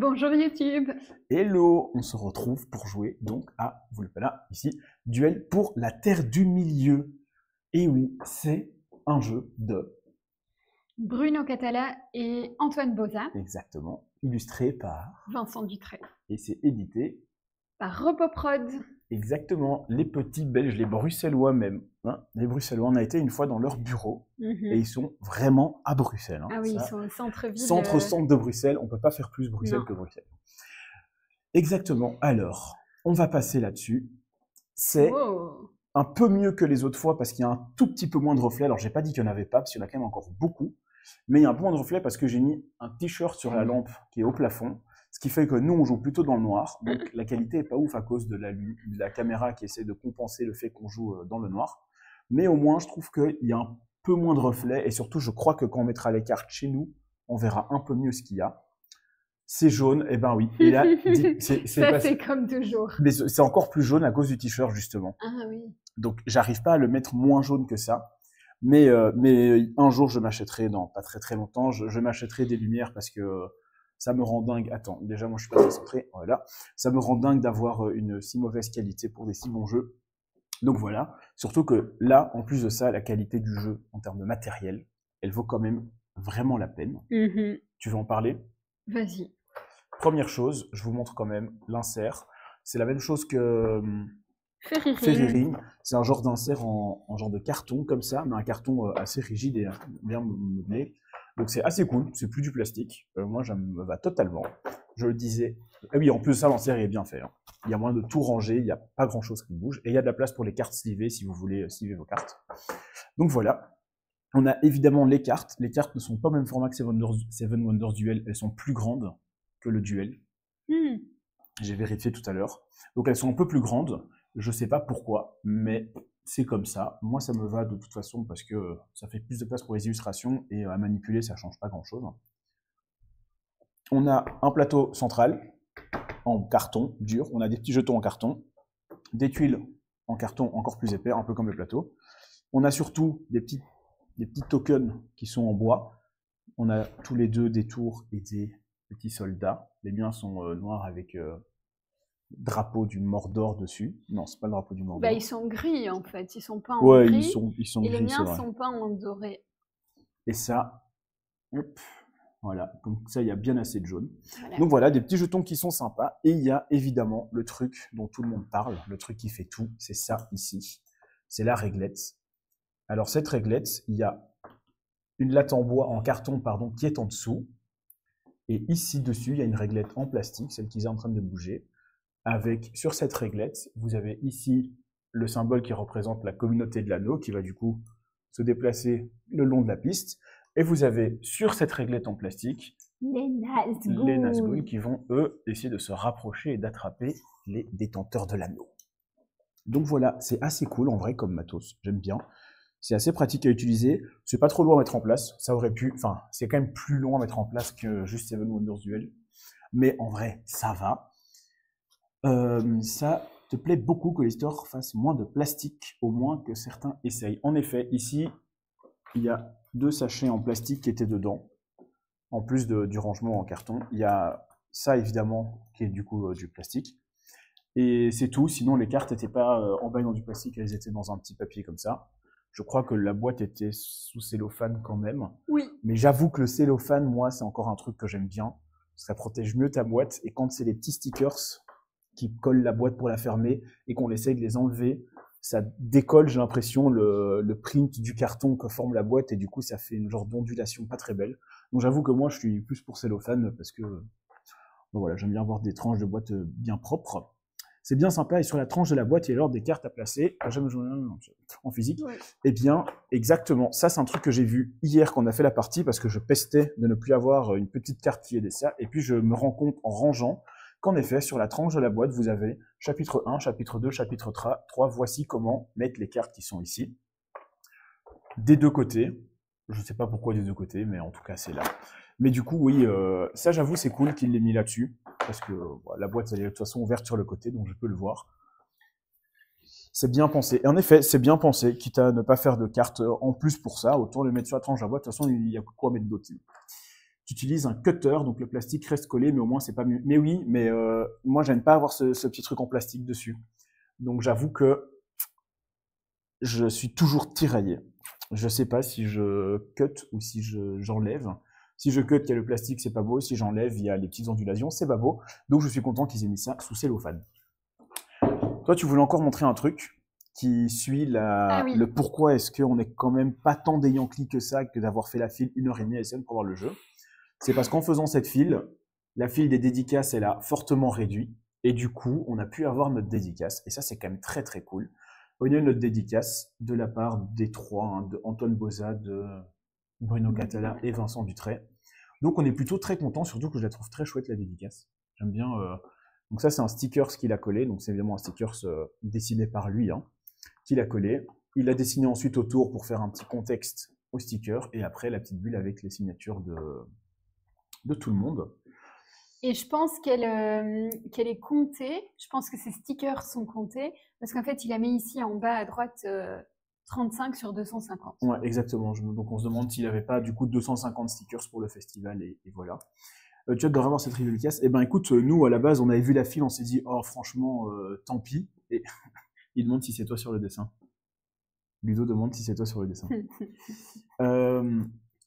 Bonjour YouTube. Hello, on se retrouve pour jouer donc à, vous le là, ici, Duel pour la Terre du Milieu. Et oui, c'est un jeu de, Bruno Catala et Antoine Boza, exactement, illustré par, Vincent Dutray, et c'est édité, par Repoprod. exactement, les petits Belges, les Bruxellois même. Hein, les Bruxellois, on a été une fois dans leur bureau, et ils sont vraiment à Bruxelles. Hein, Ah oui, ça, ils sont au centre-ville. centre de Bruxelles, on ne peut pas faire plus Bruxelles Non. que Bruxelles. Exactement, alors, on va passer là-dessus. C'est Wow. un peu mieux que les autres fois parce qu'il y a un tout petit peu moins de reflets. Alors, j'ai pas dit qu'il n'y en avait pas parce qu'il y en a quand même encore beaucoup. Mais il y a un peu moins de reflets parce que j'ai mis un t-shirt sur la lampe qui est au plafond. Ce qui fait que nous, on joue plutôt dans le noir. Donc, la qualité est pas ouf à cause de la caméra qui essaie de compenser le fait qu'on joue dans le noir. Mais au moins, je trouve qu'il y a un peu moins de reflets. Et surtout, je crois que quand on mettra les cartes chez nous, on verra un peu mieux ce qu'il y a. C'est jaune, et ben oui. Et là, c'est comme toujours. Mais c'est encore plus jaune à cause du t-shirt, justement. Ah oui. Donc, j'arrive pas à le mettre moins jaune que ça. Mais un jour, je m'achèterai, dans pas très très longtemps, je m'achèterai des lumières parce que ça me rend dingue. Attends, déjà, moi, je suis pas très centré. Voilà. Ça me rend dingue d'avoir une si mauvaise qualité pour des si bons jeux. Donc voilà. Surtout que là, en plus de ça, la qualité du jeu, en termes de matériel, elle vaut quand même vraiment la peine. Tu veux en parler? Vas-y. Première chose, je vous montre quand même l'insert. C'est la même chose que Ferry Ring. C'est un genre d'insert en genre de carton comme ça, mais un carton assez rigide et bien modelé. Donc c'est assez cool, c'est plus du plastique. Moi, ça me va totalement. Je le disais. Ah oui, en plus de ça, l'insert est bien fait. Hein. Il y a moyen de tout ranger, il n'y a pas grand-chose qui bouge. Et il y a de la place pour les cartes slivées si vous voulez sliver vos cartes. Donc voilà. On a évidemment les cartes. Les cartes ne sont pas au même format que Seven Wonders Duel. Elles sont plus grandes que le duel. J'ai vérifié tout à l'heure. Donc elles sont un peu plus grandes. Je sais pas pourquoi, mais c'est comme ça. Moi, ça me va de toute façon parce que ça fait plus de place pour les illustrations et à manipuler, ça change pas grand-chose. On a un plateau central en carton dur. On a des petits jetons en carton, des tuiles en carton encore plus épais, un peu comme le plateau. On a surtout des petits tokens qui sont en bois. On a tous les deux des tours et des petits soldats. Les miens sont noirs avec drapeau du Mordor dessus. Non, c'est pas le drapeau du Mordor. Bah, ils sont gris en fait, ils sont pas en ouais, gris. ils sont et gris, les miens vrai. sont pas en doré. Et ça, hop, voilà, comme ça il y a bien assez de jaune. Voilà. Donc voilà, des petits jetons qui sont sympas. Et il y a évidemment le truc dont tout le monde parle, le truc qui fait tout, c'est ça ici. C'est la réglette. Alors cette réglette, il y a une latte en bois, en carton, pardon, qui est en dessous. Et ici dessus, il y a une réglette en plastique, celle qui est en train de bouger. Avec, sur cette réglette, vous avez ici le symbole qui représente la communauté de l'anneau, qui va du coup se déplacer le long de la piste. Et vous avez sur cette réglette en plastique les Nazgûl qui vont, eux, essayer de se rapprocher et d'attraper les détenteurs de l'anneau. Donc voilà, c'est assez cool en vrai comme matos, j'aime bien. C'est assez pratique à utiliser, c'est pas trop lourd à mettre en place, ça aurait pu, enfin, c'est quand même plus long à mettre en place que juste Seven Wonders Duel. Mais en vrai, ça va. Ça te plaît beaucoup que les stores fassent moins de plastique, au moins que certains essayent. En effet, ici, il y a 2 sachets en plastique qui étaient dedans, en plus du rangement en carton. Il y a ça, évidemment, qui est du coup du plastique. Et c'est tout, sinon les cartes n'étaient pas emballées dans du plastique, elles étaient dans un petit papier comme ça. Je crois que la boîte était sous cellophane quand même. Oui. Mais j'avoue que le cellophane, moi, c'est encore un truc que j'aime bien. Ça protège mieux ta boîte. Et quand c'est les petits stickers qui collent la boîte pour la fermer et qu'on essaye de les enlever, ça décolle, j'ai l'impression, le print du carton que forme la boîte et du coup, ça fait une genre d'ondulation pas très belle. Donc j'avoue que moi, je suis plus pour cellophane parce que bon, voilà, j'aime bien avoir des tranches de boîte bien propres. C'est bien sympa et sur la tranche de la boîte, il y a alors des cartes à placer. Jamais joué en physique. Ouais. Eh bien, exactement. Ça, c'est un truc que j'ai vu hier quand on a fait la partie parce que je pestais de ne plus avoir une petite carte qui aidait ça. Et puis, je me rends compte en rangeant qu'en effet, sur la tranche de la boîte, vous avez chapitre 1, chapitre 2, chapitre 3. Voici comment mettre les cartes qui sont ici. Des deux côtés. Je ne sais pas pourquoi des deux côtés, mais en tout cas, c'est là. Mais du coup, oui, ça, j'avoue, c'est cool qu'il l'ait mis là-dessus. Parce que la boîte, elle est de toute façon ouverte sur le côté, donc je peux le voir. C'est bien pensé. Et en effet, c'est bien pensé, quitte à ne pas faire de cartes en plus pour ça. Autant le mettre sur la tranche de la boîte. De toute façon, il y a quoi mettre d'autre. tu utilises un cutter, donc le plastique reste collé, mais au moins c'est pas mieux. Mais oui, mais moi j'aime pas avoir ce petit truc en plastique dessus. Donc j'avoue que je suis toujours tiraillé. Je sais pas si je cut ou si j'enlève. Si je cut, il y a le plastique, c'est pas beau. Si j'enlève, il y a les petites ondulations, c'est pas beau. Donc je suis content qu'ils aient mis ça sous cellophane. Toi, tu voulais encore montrer un truc qui suit le pourquoi est-ce qu'on est quand même pas tant des Yankees que ça, que d'avoir fait la file 1h30 à SN pour voir le jeu. C'est parce qu'en faisant cette file, la file des dédicaces, elle a fortement réduit. Et du coup, on a pu avoir notre dédicace. Et ça, c'est quand même très très cool. On a eu notre dédicace de la part des trois, hein, de Antoine Boza, de Bruno Catala et Vincent Dutray. Donc on est plutôt très content, surtout que je la trouve très chouette la dédicace. J'aime bien. Donc ça, c'est un sticker qu'il a collé. Donc c'est évidemment un sticker dessiné par lui, hein, qu'il a collé. Il l'a dessiné ensuite autour pour faire un petit contexte au sticker. Et après, la petite bulle avec les signatures de tout le monde. Et je pense qu'elle est comptée. Je pense que ces stickers sont comptés parce qu'en fait, il a mis ici en bas à droite 35 sur 250. Ouais, exactement. Donc on se demande s'il n'avait pas du coup 250 stickers pour le festival et voilà. Tu as de revoir cette dédicace. Eh ben écoute, nous à la base on avait vu la file, on s'est dit oh franchement tant pis. Et il demande si c'est toi sur le dessin. Ludo demande si c'est toi sur le dessin.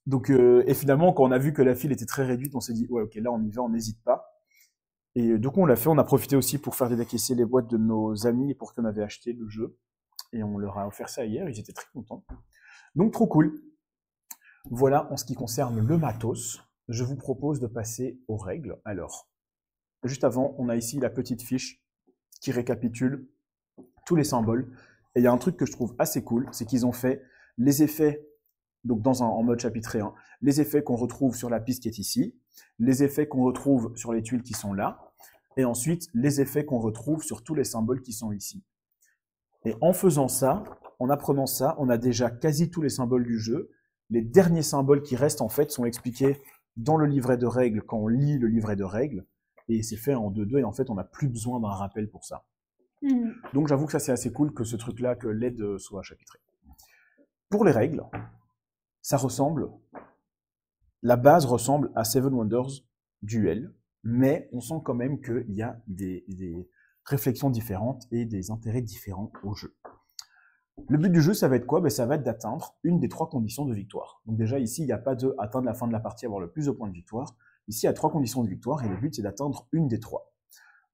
Donc, et finalement, quand on a vu que la file était très réduite, on s'est dit, ouais, ok, là, on y va, on n'hésite pas. Et du coup, on l'a fait. On a profité aussi pour faire décaisser les boîtes de nos amis pour qu'on avait acheté le jeu. Et on leur a offert ça hier. Ils étaient très contents. Donc, trop cool. Voilà, en ce qui concerne le matos, je vous propose de passer aux règles. Alors, juste avant, on a ici la petite fiche qui récapitule tous les symboles. Et il y a un truc que je trouve assez cool, c'est qu'ils ont fait les effets. Donc en mode chapitré, hein, les effets qu'on retrouve sur la piste qui est ici, les effets qu'on retrouve sur les tuiles qui sont là, et ensuite les effets qu'on retrouve sur tous les symboles qui sont ici. Et en faisant ça, en apprenant ça, on a déjà quasi tous les symboles du jeu. Les derniers symboles qui restent en fait sont expliqués dans le livret de règles quand on lit le livret de règles, et c'est fait en 2-2, et en fait on n'a plus besoin d'un rappel pour ça. Donc j'avoue que ça c'est assez cool que ce truc-là, que l'aide soit chapitré. Pour les règles, ça ressemble, la base ressemble à Seven Wonders Duel, mais on sent quand même qu'il y a des réflexions différentes et des intérêts différents au jeu. Le but du jeu, ça va être quoi? Ben, ça va être d'atteindre une des 3 conditions de victoire. Donc déjà ici, il n'y a pas de atteindre la fin de la partie, avoir le plus de points de victoire. Ici, il y a 3 conditions de victoire et le but, c'est d'atteindre une des 3.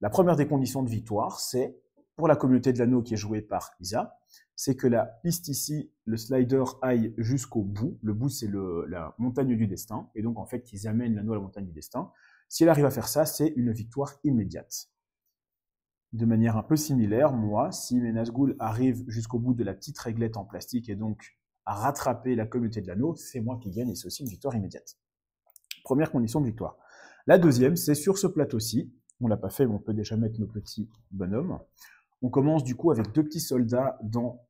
La première des conditions de victoire, c'est, pour la communauté de l'anneau qui est jouée par Isa, c'est que la piste ici, le slider aille jusqu'au bout. Le bout, c'est la montagne du destin. Et donc, en fait, ils amènent l'anneau à la montagne du destin. Si elle arrive à faire ça, c'est une victoire immédiate. De manière un peu similaire, moi, si mes Nazgûl arrivent jusqu'au bout de la petite réglette en plastique et donc à rattraper la communauté de l'anneau, c'est moi qui gagne et c'est aussi une victoire immédiate. Première condition de victoire. La deuxième, c'est sur ce plateau-ci. On l'a pas fait, mais on peut déjà mettre nos petits bonhommes. On commence du coup avec 2 petits soldats dans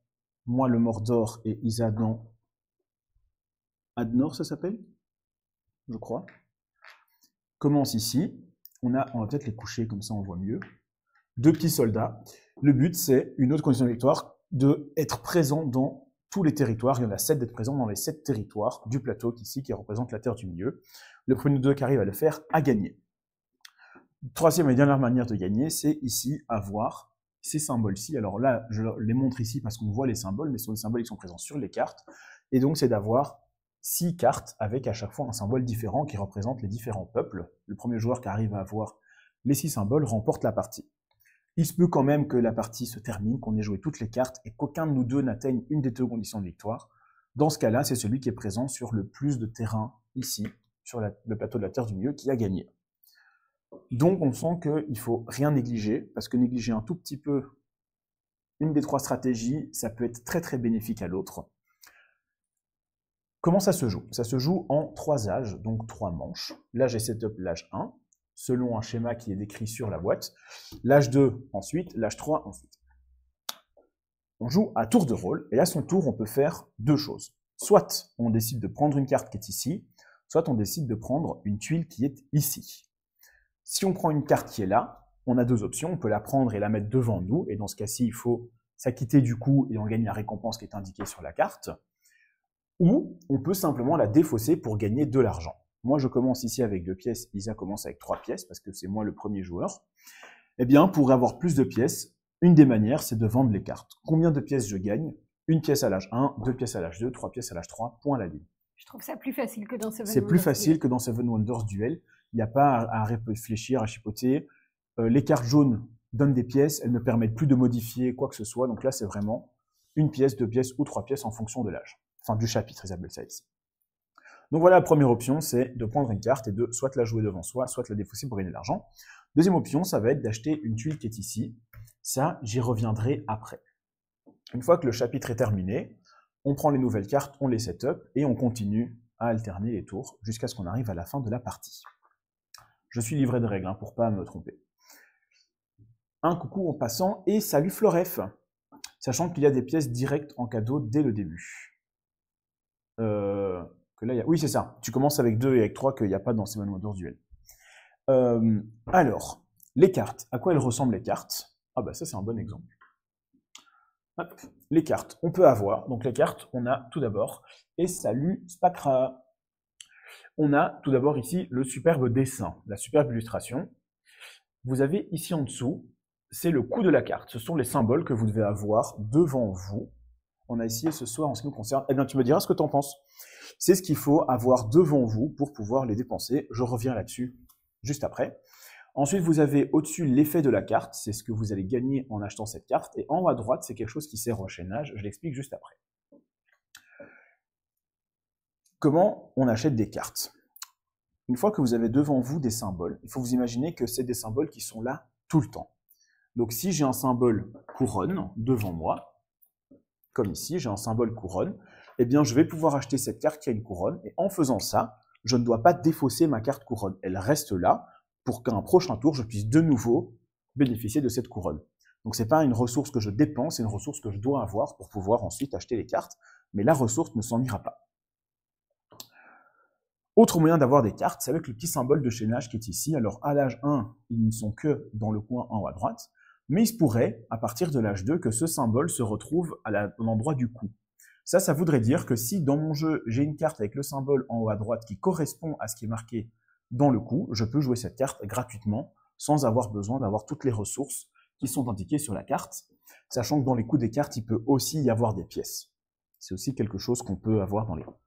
moi le Mordor et Isa dans Adnor, ça s'appelle, je crois. Commence ici. On va peut-être les coucher, comme ça on voit mieux. 2 petits soldats. Le but, c'est, une autre condition de victoire, d'être présent dans tous les territoires. Il y en a 7 d'être présent dans les 7 territoires du plateau ici, qui représente la terre du milieu. Le premier de 2 qui arrive à le faire a gagné. Troisième et dernière manière de gagner, c'est ici avoir ces symboles-ci. Alors là, je les montre ici parce qu'on voit les symboles, mais ce sont des symboles qui sont présents sur les cartes. Et donc, c'est d'avoir 6 cartes avec à chaque fois un symbole différent qui représente les différents peuples. Le premier joueur qui arrive à avoir les 6 symboles remporte la partie. Il se peut quand même que la partie se termine, qu'on ait joué toutes les cartes et qu'aucun de nous deux n'atteigne une des 2 conditions de victoire. Dans ce cas-là, c'est celui qui est présent sur le plus de terrain ici, sur le plateau de la Terre du Milieu, qui a gagné. Donc on sent qu'il ne faut rien négliger, parce que négliger un tout petit peu une des 3 stratégies, ça peut être très très bénéfique à l'autre. Comment ça se joue? Ça se joue en 3 âges, donc 3 manches. Là j'ai setup l'âge 1, selon un schéma qui est décrit sur la boîte. L'âge 2 ensuite, l'âge 3 ensuite. On joue à tour de rôle, et à son tour on peut faire 2 choses. Soit on décide de prendre une carte qui est ici, soit on décide de prendre une tuile qui est ici. Si on prend une carte qui est là, on a 2 options. On peut la prendre et la mettre devant nous. Et dans ce cas-ci, il faut s'acquitter du coup et on gagne la récompense qui est indiquée sur la carte. Ou on peut simplement la défausser pour gagner de l'argent. moi je commence ici avec 2 pièces, Isa commence avec 3 pièces, parce que c'est moi le premier joueur, eh bien, pour avoir plus de pièces, une des manières, c'est de vendre les cartes. Combien de pièces je gagne? Une pièce à l'âge 1, 2 pièces à l'âge 2, 3 pièces à l'âge 3, point à la ligne. Je trouve ça plus facile que dans Seven C'est plus Wonders facile Duel. que dans Seven Wonders Duel. Il n'y a pas à réfléchir, à chipoter. Les cartes jaunes donnent des pièces, elles ne permettent plus de modifier quoi que ce soit. Donc là, c'est vraiment une pièce, 2 pièces ou 3 pièces en fonction de l'âge. Enfin, du chapitre, ils appellent ça ici. Donc voilà, la première option, c'est de prendre une carte et de soit la jouer devant soi, soit la défausser pour gagner de l'argent. Deuxième option, ça va être d'acheter une tuile qui est ici. Ça, j'y reviendrai après. Une fois que le chapitre est terminé, on prend les nouvelles cartes, on les set up et on continue à alterner les tours jusqu'à ce qu'on arrive à la fin de la partie. Je suis livré de règles hein, pour pas me tromper. Un coucou en passant et salut Floref, sachant qu'il y a des pièces directes en cadeau dès le début. Oui, c'est ça. Tu commences avec 2 et avec 3 qu'il n'y a pas dans Seven Wonders Duel. Alors, les cartes. À quoi elles ressemblent les cartes? Ah bah ça c'est un bon exemple. Hop, les cartes. On peut avoir, donc les cartes, on a tout d'abord, et salut Spacra. On a tout d'abord ici le superbe dessin, la superbe illustration. Vous avez ici en dessous, c'est le coût de la carte. Ce sont les symboles que vous devez avoir devant vous. On a essayé ce soir en ce qui nous concerne. Eh bien, tu me diras ce que tu en penses. C'est ce qu'il faut avoir devant vous pour pouvoir les dépenser. Je reviens là-dessus juste après. Ensuite, vous avez au-dessus l'effet de la carte. C'est ce que vous allez gagner en achetant cette carte. Et en haut à droite, c'est quelque chose qui sert au chaînage. Je l'explique juste après. Comment on achète des cartes? Une fois que vous avez devant vous des symboles, il faut vous imaginer que c'est des symboles qui sont là tout le temps. Donc si j'ai un symbole couronne devant moi, comme ici, j'ai un symbole couronne, eh bien je vais pouvoir acheter cette carte qui a une couronne, et en faisant ça, je ne dois pas défausser ma carte couronne. Elle reste là pour qu'à un prochain tour, je puisse de nouveau bénéficier de cette couronne. Donc ce n'est pas une ressource que je dépense, c'est une ressource que je dois avoir pour pouvoir ensuite acheter les cartes, mais la ressource ne s'en ira pas. Autre moyen d'avoir des cartes, c'est avec le petit symbole de chaînage qui est ici. Alors à l'âge 1, ils ne sont que dans le coin en haut à droite, mais il se pourrait, à partir de l'âge 2, que ce symbole se retrouve à l'endroit du cou. Ça voudrait dire que si dans mon jeu, j'ai une carte avec le symbole en haut à droite qui correspond à ce qui est marqué dans le cou, je peux jouer cette carte gratuitement, sans avoir besoin d'avoir toutes les ressources qui sont indiquées sur la carte, sachant que dans les coups des cartes, il peut aussi y avoir des pièces. C'est aussi quelque chose qu'on peut avoir dans les coups.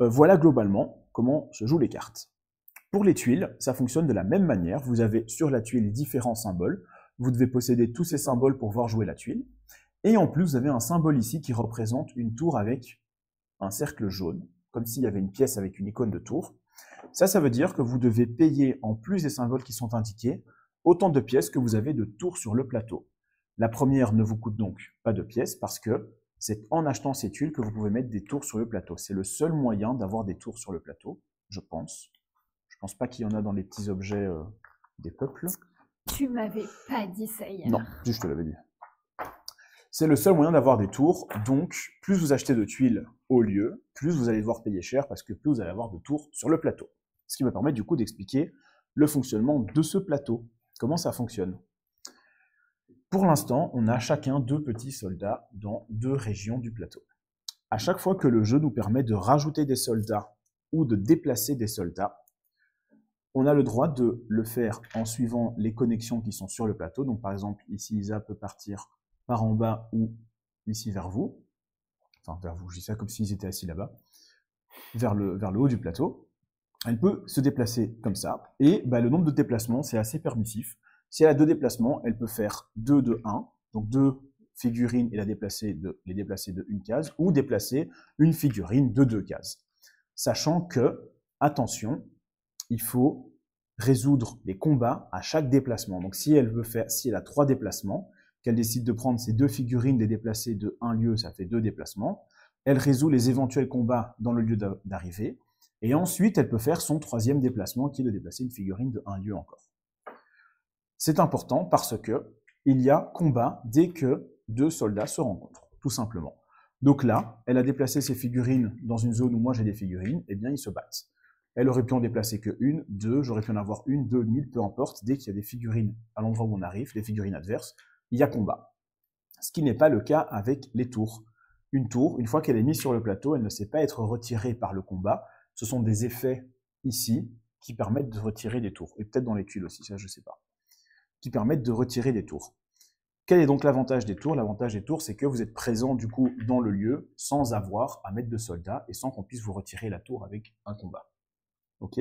Voilà globalement comment se jouent les cartes. Pour les tuiles, ça fonctionne de la même manière. Vous avez sur la tuile différents symboles. Vous devez posséder tous ces symboles pour pouvoir jouer la tuile. Et en plus, vous avez un symbole ici qui représente une tour avec un cercle jaune, comme s'il y avait une pièce avec une icône de tour. Ça veut dire que vous devez payer, en plus des symboles qui sont indiqués, autant de pièces que vous avez de tours sur le plateau. La première ne vous coûte donc pas de pièces parce que c'est en achetant ces tuiles que vous pouvez mettre des tours sur le plateau. C'est le seul moyen d'avoir des tours sur le plateau, je pense. Je pense pas qu'il y en a dans les petits objets des peuples. Tu m'avais pas dit ça hier. Non, je te l'avais dit. C'est le seul moyen d'avoir des tours, donc plus vous achetez de tuiles au lieu, plus vous allez devoir payer cher parce que plus vous allez avoir de tours sur le plateau. Ce qui me permet du coup d'expliquer le fonctionnement de ce plateau. Comment ça fonctionne? Pour l'instant, on a chacun 2 petits soldats dans 2 régions du plateau. À chaque fois que le jeu nous permet de rajouter des soldats ou de déplacer des soldats, on a le droit de le faire en suivant les connexions qui sont sur le plateau. Donc par exemple, ici, Isa peut partir par en bas ou ici vers vous. Enfin, vers vous, je dis ça comme s'ils étaient assis là-bas. Vers le haut du plateau. Elle peut se déplacer comme ça. Et le nombre de déplacements, c'est assez permissif. Si elle a 2 déplacements, elle peut faire 2 de 1, donc 2 figurines et les déplacer de 1 case, ou déplacer une figurine de 2 cases. Sachant que, attention, il faut résoudre les combats à chaque déplacement. Donc si elle a 3 déplacements, qu'elle décide de prendre ces 2 figurines, les déplacer de 1 lieu, ça fait 2 déplacements, elle résout les éventuels combats dans le lieu d'arrivée, et ensuite elle peut faire son 3e déplacement, qui est de déplacer une figurine de 1 lieu encore. C'est important parce que il y a combat dès que 2 soldats se rencontrent, tout simplement. Donc là, elle a déplacé ses figurines dans une zone où moi j'ai des figurines, eh bien ils se battent. Elle aurait pu en déplacer que 1, 2, j'aurais pu en avoir 1, 2, 1000, peu importe. Dès qu'il y a des figurines à l'endroit où on arrive, des figurines adverses, il y a combat. Ce qui n'est pas le cas avec les tours. Une tour, une fois qu'elle est mise sur le plateau, elle ne sait pas être retirée par le combat, ce sont des effets ici qui permettent de retirer des tours. Et peut-être dans les tuiles aussi, ça je sais pas. Qui permettent de retirer des tours. Quel est donc l'avantage des tours? L'avantage des tours, c'est que vous êtes présent du coup dans le lieu sans avoir à mettre de soldats et sans qu'on puisse vous retirer la tour avec un combat. Ok?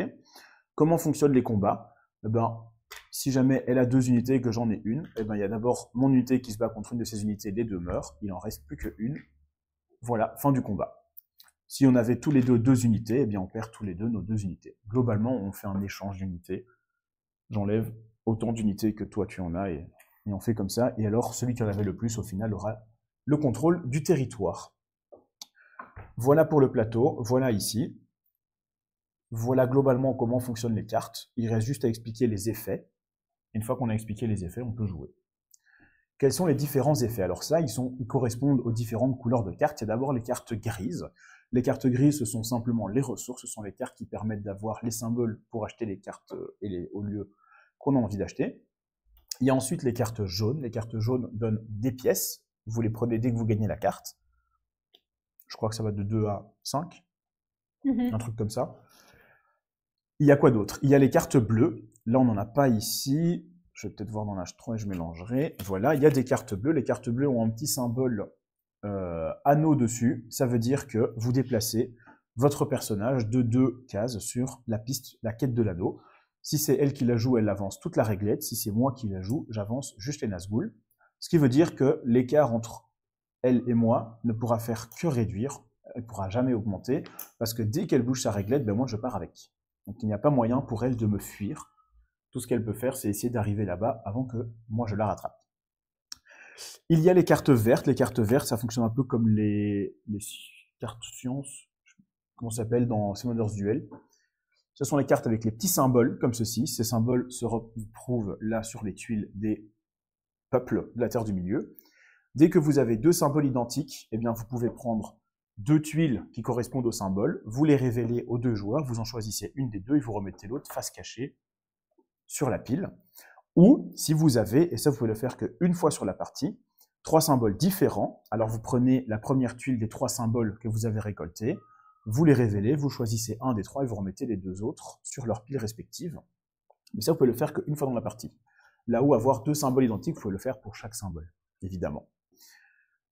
Comment fonctionnent les combats? Eh ben, si jamais elle a 2 unités et que j'en ai une, eh ben, il y a d'abord mon unité qui se bat contre une de ces unités, les 2 meurent, il en reste plus qu'une. Voilà, fin du combat. Si on avait tous les deux 2 unités, eh bien on perd tous les deux nos 2 unités. Globalement, on fait un échange d'unités. J'enlève autant d'unités que toi tu en as et on fait comme ça. Et alors, celui qui en avait le plus, au final, aura le contrôle du territoire. Voilà pour le plateau, voilà ici. Voilà globalement comment fonctionnent les cartes. Il reste juste à expliquer les effets. Une fois qu'on a expliqué les effets, on peut jouer. Quels sont les différents effets? Alors ça, ils correspondent aux différentes couleurs de cartes. Il y a d'abord les cartes grises. Les cartes grises, ce sont simplement les ressources. Ce sont les cartes qui permettent d'avoir les symboles pour acheter les cartes au lieu qu'on a envie d'acheter. Il y a ensuite les cartes jaunes. Les cartes jaunes donnent des pièces. Vous les prenez dès que vous gagnez la carte. Je crois que ça va de 2 à 5. Un truc comme ça. Il y a quoi d'autre? Il y a les cartes bleues. Là, on n'en a pas ici. Je vais peut-être voir dans l'âge 3 et je mélangerai. Voilà, il y a des cartes bleues. Les cartes bleues ont un petit symbole anneau dessus. Ça veut dire que vous déplacez votre personnage de 2 cases sur la piste, la quête de l'anneau. Si c'est elle qui la joue, elle avance toute la réglette. Si c'est moi qui la joue, j'avance juste les Nazgûl. Ce qui veut dire que l'écart entre elle et moi ne pourra faire que réduire. Elle ne pourra jamais augmenter. Parce que dès qu'elle bouge sa réglette, ben moi je pars avec. Donc il n'y a pas moyen pour elle de me fuir. Tout ce qu'elle peut faire, c'est essayer d'arriver là-bas avant que moi je la rattrape. Il y a les cartes vertes. Les cartes vertes, ça fonctionne un peu comme les cartes sciences, comment ça s'appelle dans Summoner's Duel. Ce sont les cartes avec les petits symboles, comme ceci. Ces symboles se retrouvent là sur les tuiles des peuples de la Terre du Milieu. Dès que vous avez 2 symboles identiques, eh bien vous pouvez prendre 2 tuiles qui correspondent aux symboles, vous les révélez aux 2 joueurs, vous en choisissez une des 2 et vous remettez l'autre face cachée sur la pile. Ou, si vous avez, et ça vous pouvez le faire qu'une fois sur la partie, 3 symboles différents, alors vous prenez la première tuile des 3 symboles que vous avez récoltés, vous les révélez, vous choisissez un des 3 et vous remettez les 2 autres sur leurs piles respectives. Mais ça, vous pouvez le faire qu'une fois dans la partie. Là où avoir 2 symboles identiques, vous pouvez le faire pour chaque symbole, évidemment.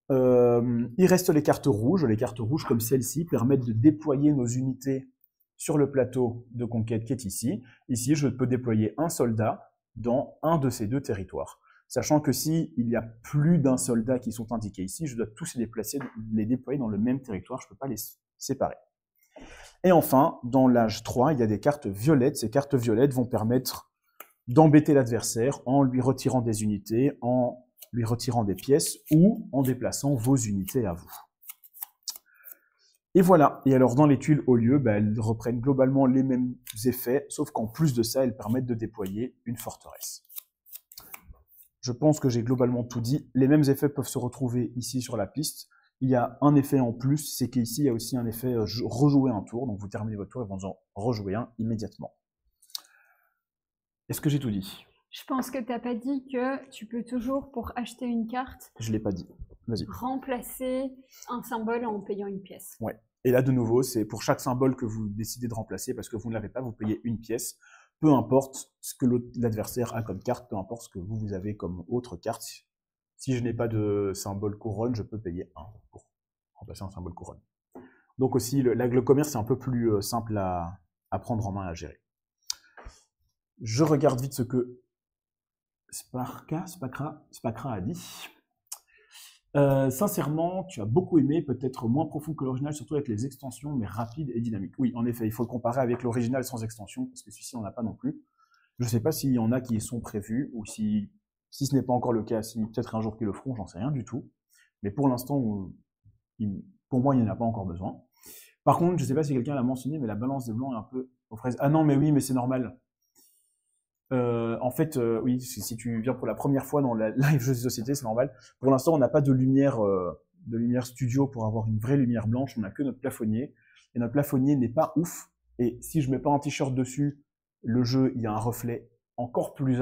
Il reste les cartes rouges. Les cartes rouges, comme celle-ci, permettent de déployer nos unités sur le plateau de conquête qui est ici. Ici, je peux déployer un soldat dans un de ces 2 territoires. Sachant que s'il y a plus d'un soldat qui sont indiqués ici, je dois tous les déployer dans le même territoire, je ne peux pas les séparer. Et enfin, dans l'âge 3, il y a des cartes violettes. Ces cartes violettes vont permettre d'embêter l'adversaire en lui retirant des unités, en lui retirant des pièces ou en déplaçant vos unités à vous. Et voilà. Et alors, dans les tuiles au lieu, elles reprennent globalement les mêmes effets, sauf qu'en plus de ça, elles permettent de déployer une forteresse. Je pense que j'ai globalement tout dit. Les mêmes effets peuvent se retrouver ici sur la piste. Il y a un effet en plus, c'est qu'ici, il y a aussi un effet rejouer un tour. Donc, vous terminez votre tour et vous en rejouez un immédiatement. Est-ce que j'ai tout dit? Je pense que tu n'as pas dit que tu peux toujours, pour acheter une carte, je l'ai pas dit. Vas-y. Remplacer un symbole en payant une pièce. Ouais. Et là, de nouveau, c'est pour chaque symbole que vous décidez de remplacer, parce que vous ne l'avez pas, vous payez une pièce. Peu importe ce que l'adversaire a comme carte, peu importe ce que vous avez comme autre carte. Si je n'ai pas de symbole couronne, je peux payer 1 pour remplacer un symbole couronne. Donc aussi, le commerce est un peu plus simple à prendre en main, à gérer. Je regarde vite ce que Spacra a dit. Sincèrement, tu as beaucoup aimé, peut-être moins profond que l'original, surtout avec les extensions, mais rapide et dynamique. Oui, en effet, il faut le comparer avec l'original sans extension, parce que celui-ci, on n'a pas non plus. Je ne sais pas s'il y en a qui sont prévus, ou si ce n'est pas encore le cas, si peut-être un jour qu'ils le feront, j'en sais rien du tout. Mais pour l'instant, pour moi, il n'y en a pas encore besoin. Par contre, je ne sais pas si quelqu'un l'a mentionné, mais la balance des blancs est un peu aux fraises. Ah non, mais oui, mais c'est normal. En fait, oui, si tu viens pour la première fois dans la live jeux de société, c'est normal. Pour l'instant, on n'a pas de lumière studio pour avoir une vraie lumière blanche. On n'a que notre plafonnier. Et notre plafonnier n'est pas ouf. Et si je mets pas un t-shirt dessus, le jeu, il y a un reflet encore plus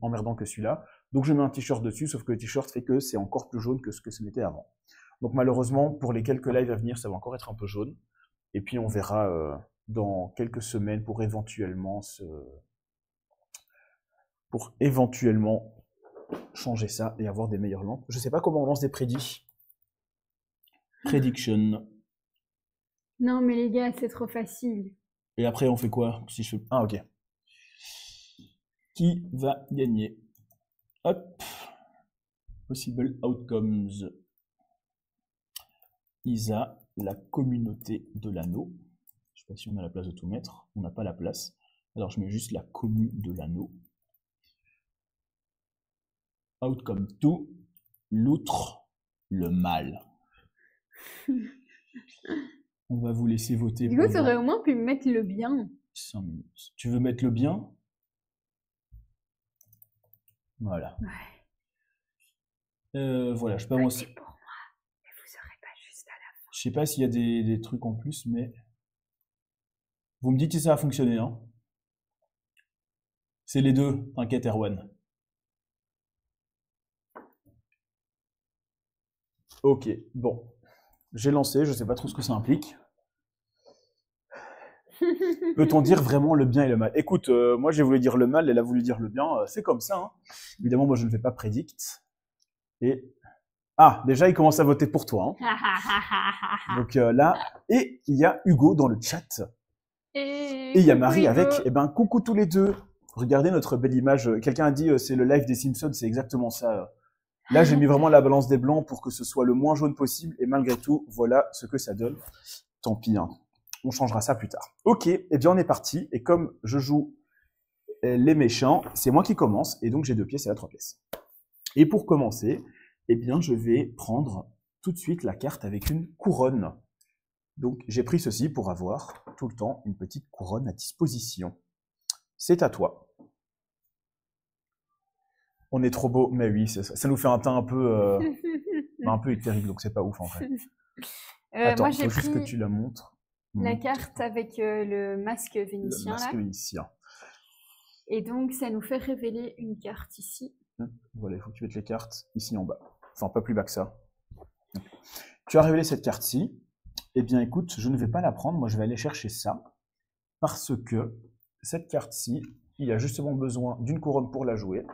emmerdant que celui-là. Donc je mets un t-shirt dessus, sauf que le t-shirt fait que c'est encore plus jaune que ce que ce n'était avant. Donc malheureusement, pour les quelques lives à venir, ça va encore être un peu jaune. Et puis on verra dans quelques semaines pour éventuellement changer ça et avoir des meilleures lampes. Je sais pas comment on lance des prédits. Prediction. Non, mais les gars, c'est trop facile. Et après, on fait quoi si je fais... Ah, ok. Qui va gagner? Hop. Possible outcomes. Isa, la communauté de l'anneau. Je sais pas si on a la place de tout mettre. On n'a pas la place. Alors, je mets juste la commu de l'anneau. Outcome 2, l'outre, le mal. On va vous laisser voter. Du coup, tu aurais au moins pu mettre le bien. 5 minutes. Tu veux mettre le bien? Voilà. Ouais. Voilà, je sais pas moi. C'est pour moi, mais vous serez pas juste à la fin. Je sais pas s'il y a des trucs en plus, mais vous me dites si ça a fonctionné, hein. C'est les deux, t'inquiète Erwan. Ok, bon. J'ai lancé, je sais pas trop ce que ça implique. Peut-on dire vraiment le bien et le mal? Écoute, moi j'ai voulu dire le mal, elle a voulu dire le bien, c'est comme ça, hein. Évidemment, moi je ne fais pas predict. Et... Ah, déjà il commence à voter pour toi, hein. Donc là, et il y a Hugo dans le chat. Et il y a Marie Hugo. avec, eh ben coucou tous les deux. Regardez notre belle image. Quelqu'un a dit c'est le live des Simpsons, c'est exactement ça. Là, j'ai mis vraiment la balance des blancs pour que ce soit le moins jaune possible. Et malgré tout, voilà ce que ça donne. Tant pis, hein. On changera ça plus tard. Ok, eh bien on est parti. Et comme je joue les méchants, c'est moi qui commence. Et donc j'ai 2 pièces et là 3 pièces. Et pour commencer, eh bien je vais prendre tout de suite la carte avec une couronne. Donc j'ai pris ceci pour avoir tout le temps une petite couronne à disposition. C'est à toi. On est trop beau, mais oui, ça nous fait un teint un peu éthérique, donc c'est pas ouf en fait. Attends, moi, faut j'ai juste que pris tu la montres. la carte avec le masque vénitien. Le masque là. vénitien. Et donc, ça nous fait révéler une carte ici. Voilà, il faut que tu mettes les cartes ici en bas. Enfin, pas plus bas que ça. Tu as révélé cette carte-ci. Eh bien, écoute, je ne vais pas la prendre. Moi, je vais aller chercher ça. Parce que cette carte-ci, il y a justement besoin d'une couronne pour la jouer.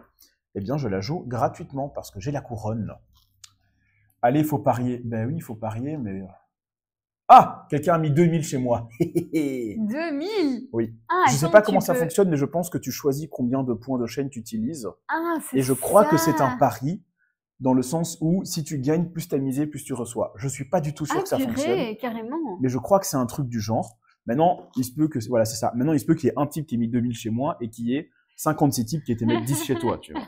Eh bien, je la joue gratuitement parce que j'ai la couronne. Allez, il faut parier. Ben oui, il faut parier, mais... Ah! Quelqu'un a mis 2000 chez moi. 2000? Oui. Ah, je ne sais pas comment ça fonctionne, mais je pense que tu choisis combien de points de chaîne tu utilises. Ah, c'est ça. Et je crois que c'est un pari, dans le sens où si tu gagnes, plus tu as misé, plus tu reçois. Je suis pas du tout sûr que ça fonctionne. Carrément. Mais je crois que c'est un truc du genre. Maintenant, il se peut que... Voilà, c'est ça. Maintenant, il se peut qu'il y ait un type qui ait mis 2000 chez moi et qu'il y ait 56 types qui aient mis 10 chez toi, tu vois.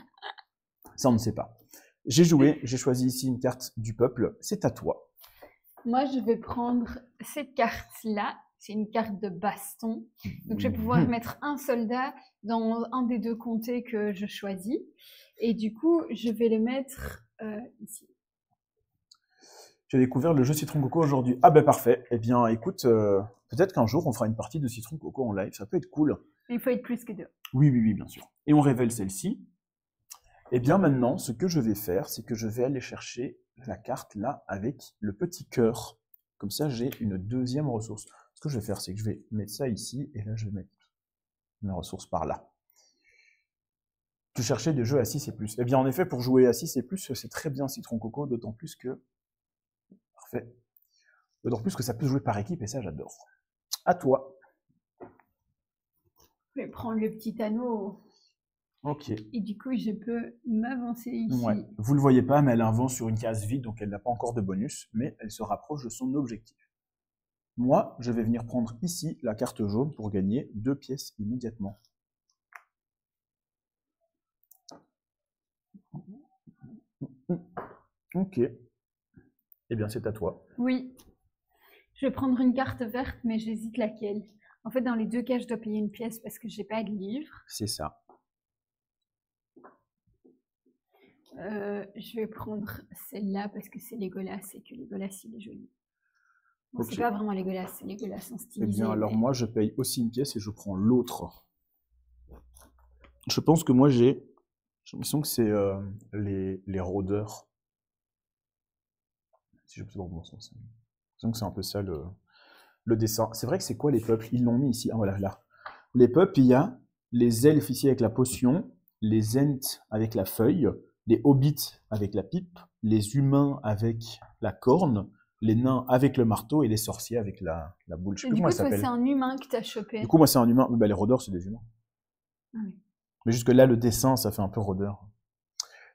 Ça, on ne sait pas. J'ai joué, j'ai choisi ici une carte du peuple. C'est à toi. Moi, je vais prendre cette carte-là. C'est une carte de baston. Donc, je vais pouvoir mettre un soldat dans un des 2 comtés que je choisis. Et du coup, je vais le mettre ici. J'ai découvert le jeu Citron Coco aujourd'hui. Ah ben parfait. Eh bien, écoute, peut-être qu'un jour, on fera une partie de Citron Coco en live. Ça peut être cool. Mais il faut être plus que 2. Oui, oui, oui, bien sûr. Et on révèle celle-ci. Eh bien, maintenant, ce que je vais faire, c'est que je vais aller chercher la carte là avec le petit cœur. Comme ça, j'ai une 2e ressource. Ce que je vais faire, c'est que je vais mettre ça ici, et là, je vais mettre ma ressource par là. Tu cherchais des jeux à 6 et plus. Eh bien, en effet, pour jouer à 6 et plus, c'est très bien Citron Coco, d'autant plus que... Parfait. D'autant plus que ça peut jouer par équipe, et ça, j'adore. À toi. Je vais prendre le petit anneau. Ok. Et du coup, je peux m'avancer ici. Ouais. Vous ne le voyez pas, mais elle avance sur une case vide, donc elle n'a pas encore de bonus, mais elle se rapproche de son objectif. Moi, je vais venir prendre ici la carte jaune pour gagner 2 pièces immédiatement. Ok. Eh bien, c'est à toi. Oui. Je vais prendre une carte verte, mais j'hésite laquelle. En fait, dans les 2 cas, je dois payer une pièce parce que j'ai pas de livre. C'est ça. Je vais prendre celle-là parce que c'est Legolas et que Legolas, il est joli. Bon, Okay. C'est pas vraiment Legolas, c'est Legolas en stylisé. Eh bien, alors mais... moi, je paye aussi une pièce et je prends l'autre. Je pense que moi, j'ai l'impression que c'est les rôdeurs. Si je peux dans le bon sens. J'ai l'impression que c'est un peu ça le... le dessin. C'est vrai que c'est quoi les peuples? Ils l'ont mis ici. Ah voilà, là. Les peuples, il y a les elfes ici avec la potion, les ents avec la feuille, les hobbits avec la pipe, les humains avec la corne, les nains avec le marteau et les sorciers avec la boule. Je sais Et plus du comment coup, ça toi, s'appelle. c'est un humain que t'as chopé. Du coup, moi, c'est un humain. Bah, les rôdeurs, c'est des humains. Ah oui. Mais jusque là, le dessin, ça fait un peu rôdeur.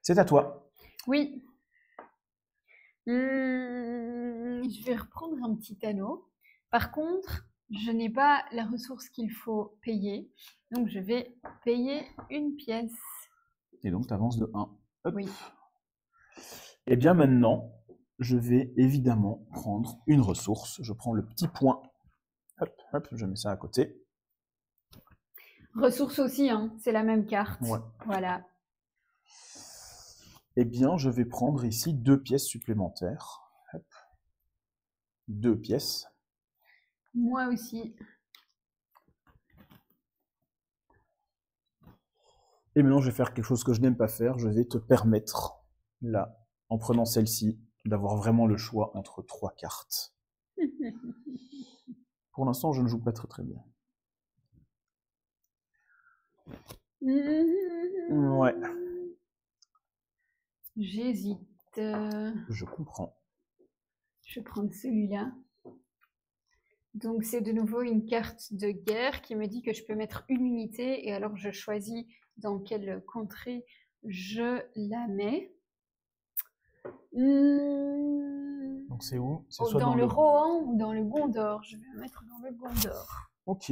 C'est à toi. Oui. Je vais reprendre un petit anneau. Par contre, je n'ai pas la ressource qu'il faut payer. Donc, je vais payer une pièce. Et donc, tu avances de 1. Hop. Oui. Et bien maintenant, je vais évidemment prendre une ressource. Je prends le petit point. Hop, hop, je mets ça à côté. Ressources aussi, hein. C'est la même carte. Ouais. Voilà. Eh bien, je vais prendre ici 2 pièces supplémentaires. Hop. 2 pièces. Moi aussi. Et maintenant, je vais faire quelque chose que je n'aime pas faire. Je vais te permettre, là, en prenant celle-ci, d'avoir vraiment le choix entre 3 cartes. Pour l'instant, je ne joue pas très très bien. Ouais. J'hésite. Je comprends. Je vais prendre celui-là. Donc c'est de nouveau une carte de guerre qui me dit que je peux mettre une unité et alors je choisis dans quelle contrée je la mets. Donc c'est où? C'est soit dans le Rohan ou dans le Gondor. Je vais la mettre dans le Gondor. Ok.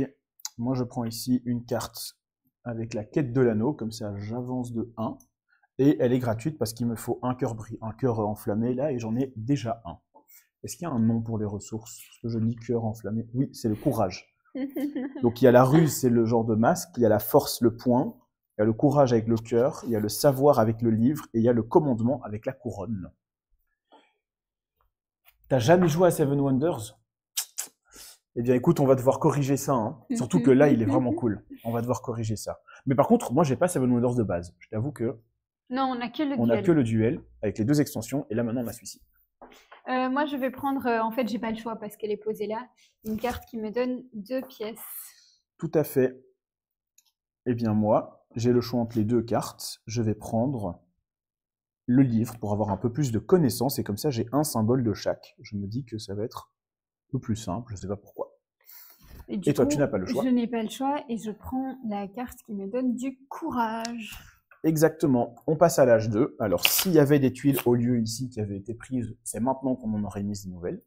Moi, je prends ici une carte avec la quête de l'anneau. Comme ça, j'avance de 1. Et elle est gratuite parce qu'il me faut un cœur enflammé là et j'en ai déjà un. Est-ce qu'il y a un nom pour les ressources? Parce que je dis cœur enflammé. Oui, c'est le courage. Donc il y a la ruse, c'est le genre de masque. Il y a la force, le point. Il y a le courage avec le cœur. Il y a le savoir avec le livre. Et il y a le commandement avec la couronne. T'as jamais joué à Seven Wonders? Eh bien écoute, on va devoir corriger ça. Hein. Surtout que là, il est vraiment cool. On va devoir corriger ça. Mais par contre, moi, j'ai pas Seven Wonders de base. Je t'avoue que... Non, on n'a que le duel. On n'a que le duel avec les 2 extensions. Et là, maintenant, on a celui-ci. Moi, je vais prendre, en fait, j'ai pas le choix parce qu'elle est posée là, une carte qui me donne 2 pièces. Tout à fait. Eh bien, moi, j'ai le choix entre les 2 cartes. Je vais prendre le livre pour avoir un peu plus de connaissances et comme ça, j'ai un symbole de chaque. Je me dis que ça va être un peu plus simple, je sais pas pourquoi. Et toi, coup, tu n'as pas le choix. Je n'ai pas le choix et je prends la carte qui me donne du courage. Exactement. On passe à l'âge 2. Alors, s'il y avait des tuiles au lieu ici qui avaient été prises, c'est maintenant qu'on en aurait mis des nouvelles.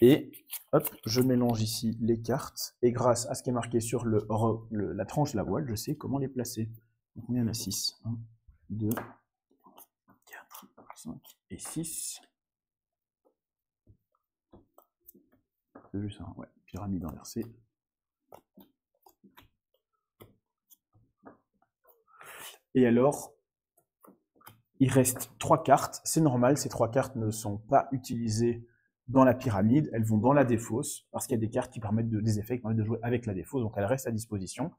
Et hop, je mélange ici les cartes. Et grâce à ce qui est marqué sur la tranche de la voile, je sais comment les placer. Donc, il y en a 6. 1, 2, 4, 5 et 6. C'est juste un pyramide inversée. Et alors, il reste 3 cartes. C'est normal, ces 3 cartes ne sont pas utilisées dans la pyramide. Elles vont dans la défausse, parce qu'il y a des cartes qui permettent des effets qui permettent de jouer avec la défausse. Donc, elles restent à disposition.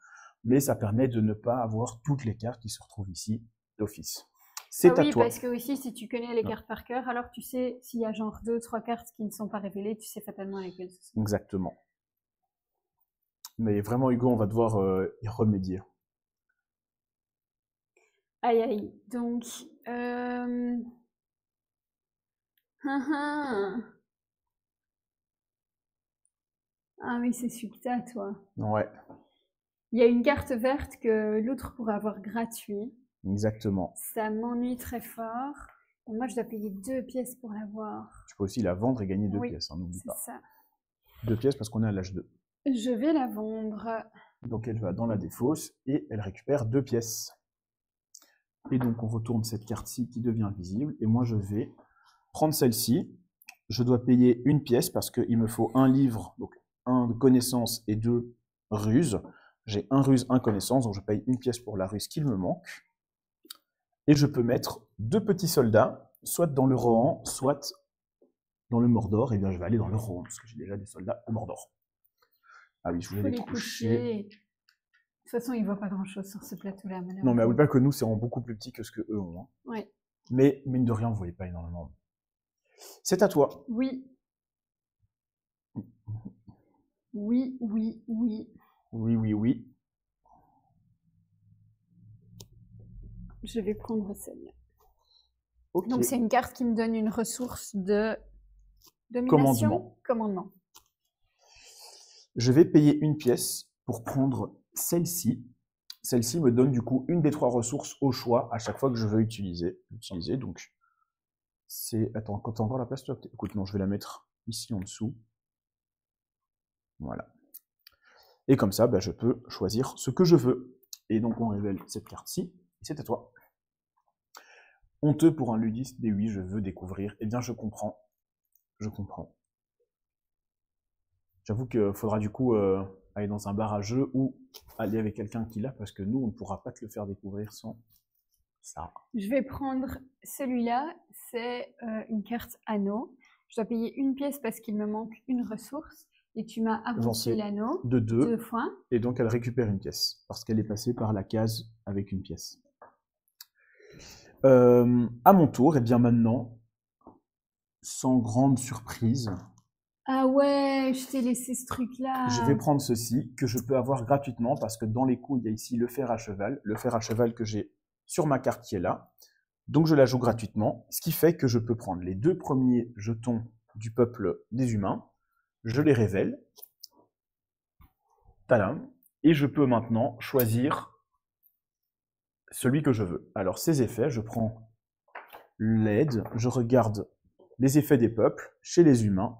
Mais ça permet de ne pas avoir toutes les cartes qui se retrouvent ici d'office. C'est à toi. Parce que aussi, si tu connais les cartes par cœur, alors tu sais s'il y a genre 2-3 cartes qui ne sont pas révélées, tu sais fatalement lesquelles ce sont. Exactement. Mais vraiment, Hugo, on va devoir y remédier. Aïe aïe. Donc, ah oui, c'est celui que t'as, toi. Ouais. Il y a une carte verte que l'autre pourrait avoir gratuit. Exactement. Ça m'ennuie très fort. Et moi, je dois payer 2 pièces pour l'avoir. Tu peux aussi la vendre et gagner 2 pièces, hein, n'oublie pas. C'est ça. 2 pièces parce qu'on est à l'âge 2. Je vais la vendre. Donc elle va dans la défausse et elle récupère 2 pièces. Et donc on retourne cette carte-ci qui devient visible. Et moi je vais prendre celle-ci. Je dois payer 1 pièce parce qu'il me faut un livre, donc 1 de connaissance et 2 ruses. J'ai 1 ruse, 1 connaissance, donc je paye 1 pièce pour la ruse qu'il me manque. Et je peux mettre 2 petits soldats, soit dans le Rohan, soit dans le Mordor. Et bien je vais aller dans le Rohan parce que j'ai déjà des soldats au Mordor. Ah oui, je voulais les coucher. De toute façon, ils ne voient pas grand-chose sur ce plateau-là. Non, mais n'oublie pas que nous, c'est beaucoup plus petit que ce qu'eux ont. Hein. Ouais. Mais mine de rien, vous ne voyez pas énormément. C'est à toi. Oui. Oui, oui, oui. Oui, oui, oui. Je vais prendre celle-là. Ok. Donc, c'est une carte qui me donne une ressource de domination, Commandement. commandement. Je vais payer une pièce pour prendre celle-ci. Celle-ci me donne du coup une des 3 ressources au choix à chaque fois que je veux utiliser. Donc, c'est... Attends, quand t'as encore la place, toi, écoute, non, je vais la mettre ici en dessous. Voilà. Et comme ça, bah, je peux choisir ce que je veux. Et donc, on révèle cette carte-ci, et c'est à toi. Honteux pour un ludiste, mais oui, je veux découvrir. Eh bien, je comprends. Je comprends. J'avoue qu'il faudra du coup aller dans un bar à jeu ou aller avec quelqu'un qui l'a, parce que nous, on ne pourra pas te le faire découvrir sans ça. Je vais prendre celui-là, c'est une carte anneau. Je dois payer une pièce parce qu'il me manque une ressource. Et tu m'as avancé l'anneau de 2 fois. Et donc, elle récupère une pièce, parce qu'elle est passée par la case avec une pièce. À mon tour, et bien maintenant, sans grande surprise, ah ouais, je t'ai laissé ce truc-là. je vais prendre ceci, que je peux avoir gratuitement, parce que dans les coups, il y a ici le fer à cheval que j'ai sur ma carte qui est là. Donc je la joue gratuitement, ce qui fait que je peux prendre les 2 premiers jetons du peuple des humains, je les révèle, tadam, et je peux maintenant choisir celui que je veux. Alors ces effets, je prends l'aide, je regarde les effets des peuples chez les humains.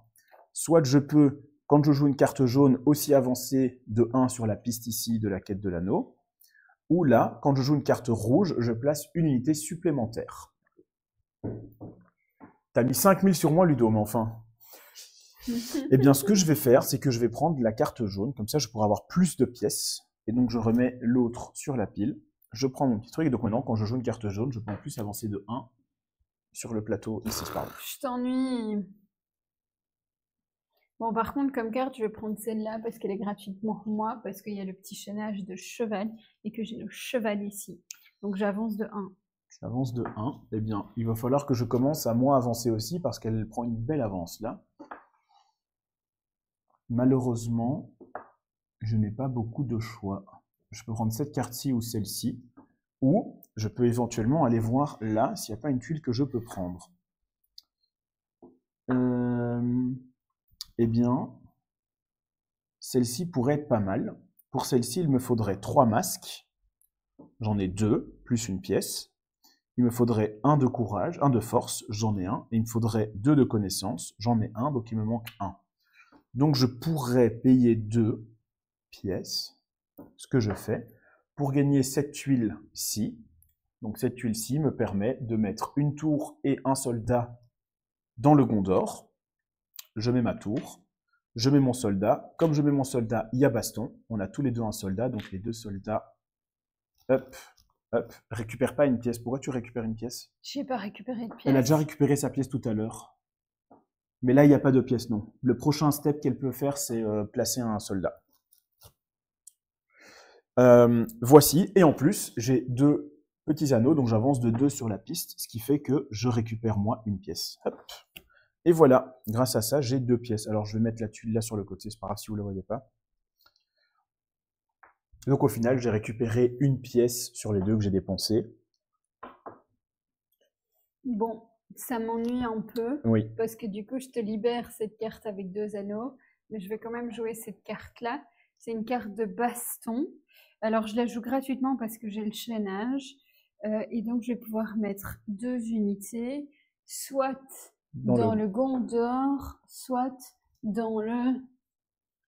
Soit je peux, quand je joue une carte jaune, aussi avancer de 1 sur la piste ici de la quête de l'anneau. Ou là, quand je joue une carte rouge, je place une unité supplémentaire. T'as mis 5000 sur moi, Ludo, mais enfin. Eh bien, ce que je vais faire, c'est que je vais prendre la carte jaune, comme ça je pourrai avoir plus de pièces. Et donc je remets l'autre sur la pile. Je prends mon petit truc, et donc maintenant, quand je joue une carte jaune, je peux en plus avancer de 1 sur le plateau ici, pardon. Je t'ennuie. Bon, par contre, comme carte, je vais prendre celle-là parce qu'elle est gratuitement pour moi, parce qu'il y a le petit chaînage de cheval et que j'ai le cheval ici. Donc j'avance de 1. J'avance de 1. Eh bien, il va falloir que je commence à moins avancer aussi parce qu'elle prend une belle avance là. Malheureusement, je n'ai pas beaucoup de choix. Je peux prendre cette carte-ci ou celle-ci. Ou je peux éventuellement aller voir là s'il n'y a pas une tuile que je peux prendre. Eh bien, celle-ci pourrait être pas mal. Pour celle-ci, il me faudrait 3 masques. J'en ai 2, plus une pièce. Il me faudrait 1 de courage, 1 de force, j'en ai 1. Et il me faudrait 2 de connaissance, j'en ai 1, donc il me manque 1. Donc je pourrais payer 2 pièces, ce que je fais, pour gagner cette tuile-ci. Donc cette tuile-ci me permet de mettre une tour et un soldat dans le Gondor. Je mets ma tour, je mets mon soldat. Comme je mets mon soldat, il y a baston. On a tous les deux un soldat, donc les 2 soldats, hop, hop, récupère pas une pièce. Pourquoi tu récupères une pièce? Je n'ai pas récupéré de pièce. Elle a déjà récupéré sa pièce tout à l'heure. Mais là, il n'y a pas de pièce, non. Le prochain step qu'elle peut faire, c'est placer un soldat. Voici, et en plus, j'ai 2 petits anneaux, donc j'avance de 2 sur la piste, ce qui fait que je récupère moi une pièce. Hop. Et voilà, grâce à ça, j'ai 2 pièces. Alors je vais mettre la tuile là sur le côté, c'est pas grave si vous ne le voyez pas. Donc au final, j'ai récupéré une pièce sur les 2 que j'ai dépensées. Bon, ça m'ennuie un peu, oui. Parce que du coup, je te libère cette carte avec 2 anneaux, mais je vais quand même jouer cette carte-là. C'est une carte de baston. Alors, je la joue gratuitement parce que j'ai le chaînage, et donc je vais pouvoir mettre 2 unités, soit dans le Gondor, soit dans le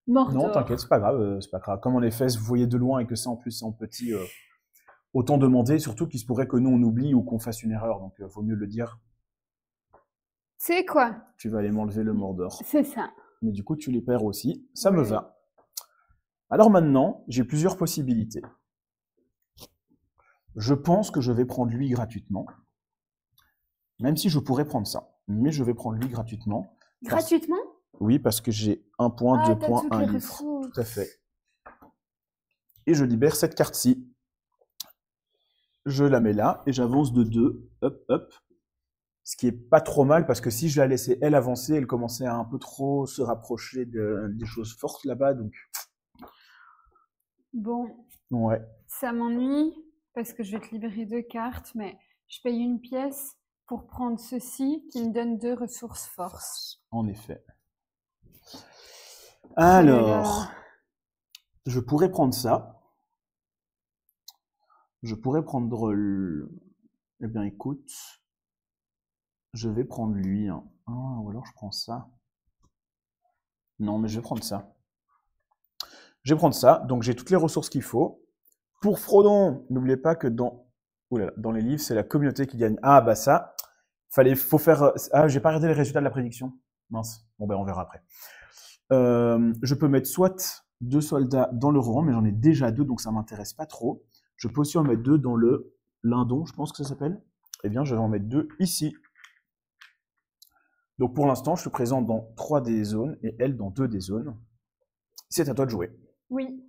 Mordor. Non, t'inquiète, c'est pas grave, c'est pas grave. Comme en effet, vous voyez de loin et que ça en plus c'est en petit, autant demander, surtout qu'il se pourrait que nous on oublie ou qu'on fasse une erreur, donc vaut mieux le dire. C'est quoi? Tu vas aller m'enlever le Mordor. C'est ça. Mais du coup, tu les perds aussi, ça me va. Alors maintenant, j'ai plusieurs possibilités. Je pense que je vais prendre lui gratuitement, même si je pourrais prendre ça. Mais je vais prendre lui gratuitement. Gratuitement? Oui, parce que j'ai 1 point, 2 points, 1 livre. Ressources. Tout à fait. Et je libère cette carte-ci. Je la mets là et j'avance de 2. Hop, hop. Ce qui est pas trop mal, parce que si je la laissais elle avancer, elle commençait à un peu trop se rapprocher des choses fortes là-bas, donc Bon, ouais, ça m'ennuie parce que je vais te libérer 2 cartes, mais je paye une pièce pour prendre ceci qui me donne 2 ressources force. en effet. Oh là là. Alors, je pourrais prendre ça. Je pourrais prendre Eh bien, écoute, je vais prendre lui, hein. Ah, ou alors je prends ça. Non, mais je vais prendre ça. Je vais prendre ça, donc j'ai toutes les ressources qu'il faut. Pour Frodon, n'oubliez pas que dans les livres, c'est la communauté qui gagne. Ah, bah ça, faut faire... Ah, j'ai pas regardé les résultats de la prédiction. Mince. Bon, ben on verra après. Je peux mettre soit 2 soldats dans le Rohan, mais j'en ai déjà 2, donc ça m'intéresse pas trop. Je peux aussi en mettre 2 dans le Lindon, je pense que ça s'appelle. Eh bien, je vais en mettre 2 ici. Donc pour l'instant, je suis présent dans 3 des zones et elle dans 2 des zones. C'est à toi de jouer. Oui.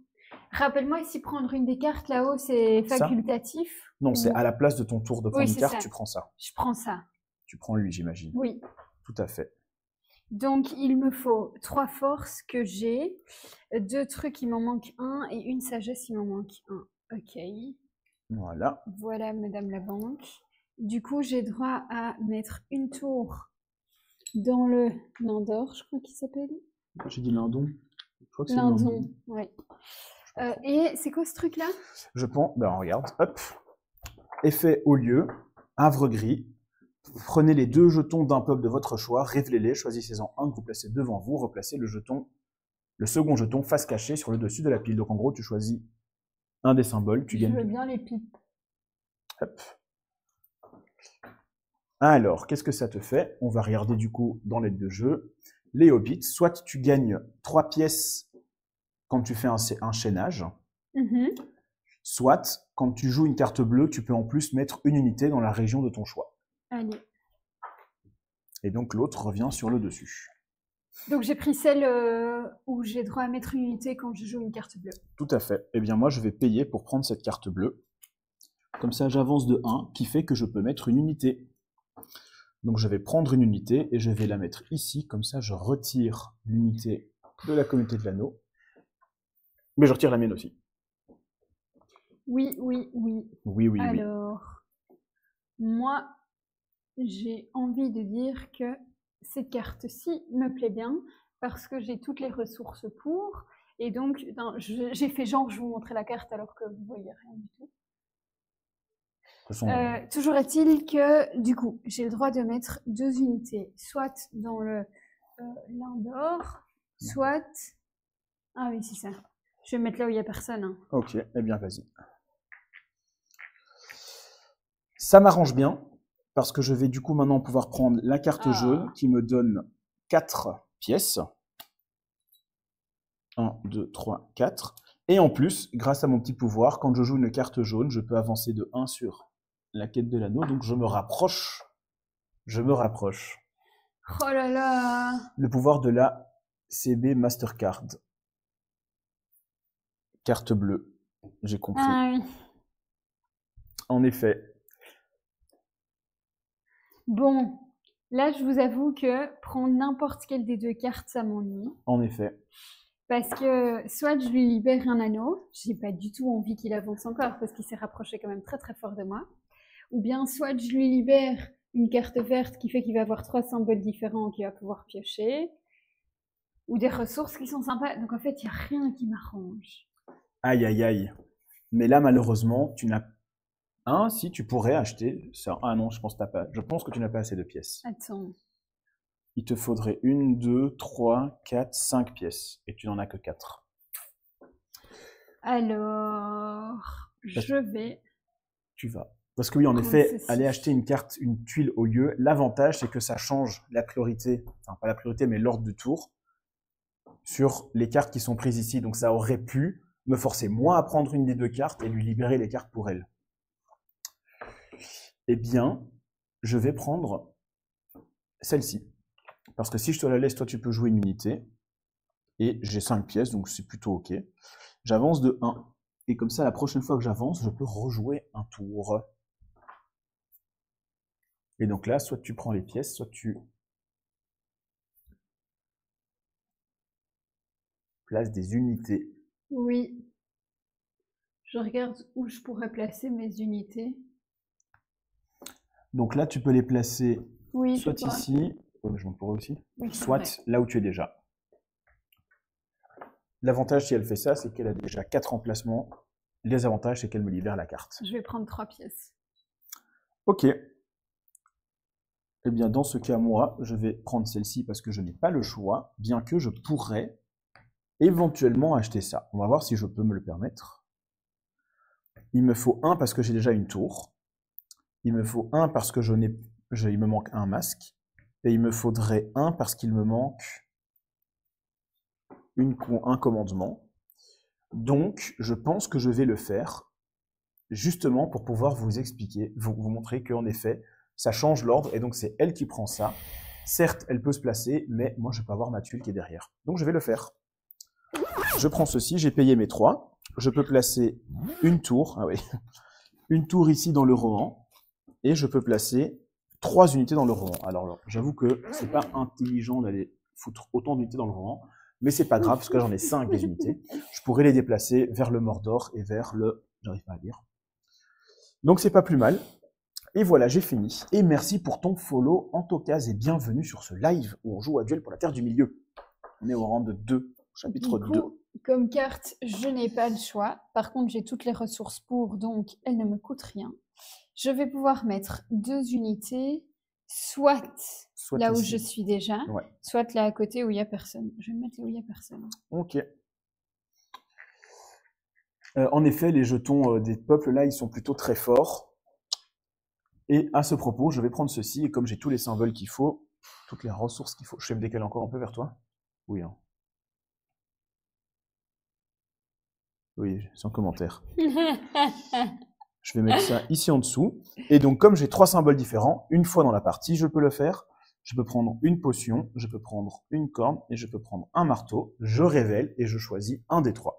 Rappelle-moi ici prendre une des cartes là-haut, c'est Ça facultatif? Non, c'est ou- à la place de ton tour de prendre Oui, une c'est carte, ça. tu prends ça. Je prends ça. Tu prends lui, j'imagine. Oui. Tout à fait. Donc, il me faut 3 forces que j'ai, 2 trucs, il m'en manque 1, et une sagesse, il m'en manque 1. Ok. Voilà. Voilà, madame la banque. Du coup, j'ai droit à mettre une tour dans le Lindor, je crois qu'il s'appelle. J'ai dit Lindon. Je crois que c'est Lindon, oui. Et c'est quoi ce truc-là? Je prends, ben regarde, hop. Effet au lieu, havre gris. Prenez les 2 jetons d'un peuple de votre choix, révélez-les, choisissez-en un que vous placez devant vous, replacez le second jeton face cachée sur le dessus de la pile. Donc en gros, tu choisis un des symboles, tu Je gagnes. veux bien les pipes. Hop. Alors, qu'est-ce que ça te fait? On va regarder du coup dans l'aide de jeu. Les hobbits, soit tu gagnes 3 pièces quand tu fais un chaînage, soit quand tu joues une carte bleue, tu peux en plus mettre une unité dans la région de ton choix. Allez. Et donc l'autre revient sur le dessus. Donc j'ai pris celle où j'ai droit à mettre une unité quand je joue une carte bleue. Tout à fait. Eh bien moi je vais payer pour prendre cette carte bleue. Comme ça j'avance de 1, qui fait que je peux mettre une unité. Donc je vais prendre une unité et je vais la mettre ici. Comme ça je retire l'unité de la communauté de l'anneau. Mais je retire la mienne aussi. Oui, oui, oui. Oui, oui, oui. Alors, moi, j'ai envie de dire que cette carte-ci me plaît bien parce que j'ai toutes les ressources pour. Et donc, j'ai fait genre, je vous montrer la carte alors que vous voyez rien du tout. Toujours est-il que, du coup, j'ai le droit de mettre 2 unités, soit dans le Lindor, soit... Ah oui, c'est ça. Je vais mettre là où il n'y a personne. Hein. Ok, eh bien vas-y. Ça m'arrange bien, parce que je vais du coup maintenant pouvoir prendre la carte jaune qui me donne 4 pièces. 1, 2, 3, 4. Et en plus, grâce à mon petit pouvoir, quand je joue une carte jaune, je peux avancer de 1 sur la quête de l'anneau, donc je me rapproche. Je me rapproche. Oh là là! Le pouvoir de la CB Mastercard. Carte bleue, j'ai compris. Ah oui. En effet. Bon, là je vous avoue que prendre n'importe quelle des 2 cartes, ça m'ennuie. En effet. Parce que soit je lui libère un anneau, j'ai pas du tout envie qu'il avance encore parce qu'il s'est rapproché quand même très très fort de moi. Ou bien soit je lui libère une carte verte qui fait qu'il va avoir 3 symboles différents qu'il va pouvoir piocher. Ou des ressources qui sont sympas. Donc en fait, il n'y a rien qui m'arrange. Aïe, aïe, aïe. Mais là, malheureusement, tu n'as... si, tu pourrais acheter ça. Ah non, je pense que tu n'as pas assez de pièces. Attends. Il te faudrait 1, 2, 3, 4, 5 pièces. Et tu n'en as que 4. Alors, je vais... Tu vas. Parce que oui, en effet, aller acheter une tuile au lieu, l'avantage, c'est que ça change la priorité, enfin pas la priorité, mais l'ordre du tour, sur les cartes qui sont prises ici. Donc ça aurait pu me forcer moi à prendre une des 2 cartes et lui libérer les cartes pour elle. Eh bien, je vais prendre celle-ci. Parce que si je te la laisse, toi tu peux jouer une unité. Et j'ai 5 pièces, donc c'est plutôt ok. J'avance de 1. Et comme ça, la prochaine fois que j'avance, je peux rejouer un tour. Et donc là, soit tu prends les pièces, soit tu places des unités. Oui. Je regarde où je pourrais placer mes unités. Donc là, tu peux les placer Oui, soit je vois. ici, je m'en pourrais aussi, Oui, c'est soit vrai. là où tu es déjà. L'avantage, si elle fait ça, c'est qu'elle a déjà 4 emplacements. Les avantages, c'est qu'elle me libère la carte. Je vais prendre 3 pièces. Ok. Eh bien, dans ce cas, moi, je vais prendre celle-ci parce que je n'ai pas le choix, bien que je pourrais éventuellement acheter ça. On va voir si je peux me le permettre. Il me faut un parce que j'ai déjà une tour. Il me faut un parce que il me manque un masque. Et il me faudrait un parce qu'il me manque un commandement. Donc, je pense que je vais le faire justement pour pouvoir vous expliquer, vous montrer qu'en effet, ça change l'ordre et donc c'est elle qui prend ça. Certes, elle peut se placer, mais moi, je peux avoir ma tuile qui est derrière. Donc, je vais le faire. Je prends ceci, j'ai payé mes 3. Je peux placer une tour, ah oui, une tour ici dans le Rohan, et je peux placer 3 unités dans le Rohan. Alors, j'avoue que c'est pas intelligent d'aller foutre autant d'unités dans le Rohan, mais c'est pas grave, parce que j'en ai 5 des unités. Je pourrais les déplacer vers le Mordor et vers le... J'arrive pas à lire. Donc c'est pas plus mal. Et voilà, j'ai fini. Et merci pour ton follow, Antocase, et bienvenue sur ce live où on joue à Duel pour la Terre du Milieu. On est au rang de 2, chapitre Du coup, 2. comme carte, je n'ai pas le choix. Par contre, j'ai toutes les ressources pour, donc elles ne me coûtent rien. Je vais pouvoir mettre 2 unités, soit là où ici. je suis déjà, Ouais. soit là à côté où il n'y a personne. Je vais me mettre là où il n'y a personne. Ok. En effet, les jetons des peuples là, ils sont plutôt très forts. Et à ce propos, je vais prendre ceci, et comme j'ai tous les symboles qu'il faut, toutes les ressources qu'il faut, je vais me décaler encore un peu vers toi. Oui, hein. Oui, sans commentaire. Je vais mettre ça ici en dessous. Et donc, comme j'ai 3 symboles différents, une fois dans la partie, je peux le faire. Je peux prendre une potion, je peux prendre une corne, et je peux prendre un marteau. Je révèle, et je choisis un des 3.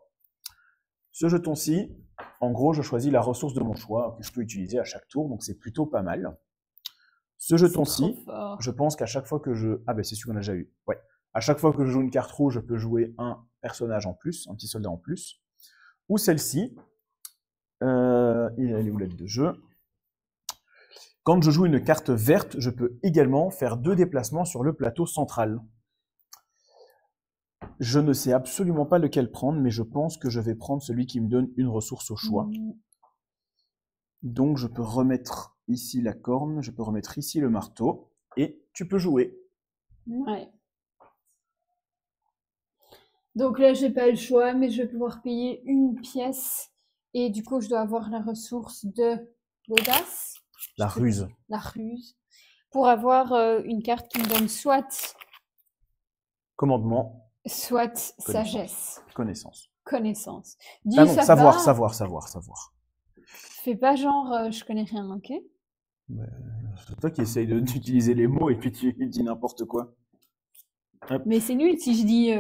Ce jeton-ci, en gros, je choisis la ressource de mon choix que je peux utiliser à chaque tour, donc c'est plutôt pas mal. Ce jeton-ci, je pense qu'à chaque fois que je... Ah ben c'est celui qu'on a déjà eu. Ouais. À chaque fois que je joue une carte rouge, je peux jouer un personnage en plus, un petit soldat en plus. Ou celle-ci, il est où l'aide de jeu? Quand je joue une carte verte, je peux également faire 2 déplacements sur le plateau central. Je ne sais absolument pas lequel prendre, mais je pense que je vais prendre celui qui me donne une ressource au choix. Donc je peux remettre ici la corne, je peux remettre ici le marteau, et tu peux jouer. Ouais. Donc là, j'ai pas le choix, mais je vais pouvoir payer une pièce. Et du coup, je dois avoir la ressource de l'audace. La ruse. La ruse. Pour avoir une carte qui me donne soit... Commandement. Soit sagesse. Connaissance. Connaissance. Dis, ah non, savoir. Fais pas genre, je connais rien, ok? C'est toi qui essaye d'utiliser les mots et puis tu dis n'importe quoi. Hop. Mais c'est nul si je dis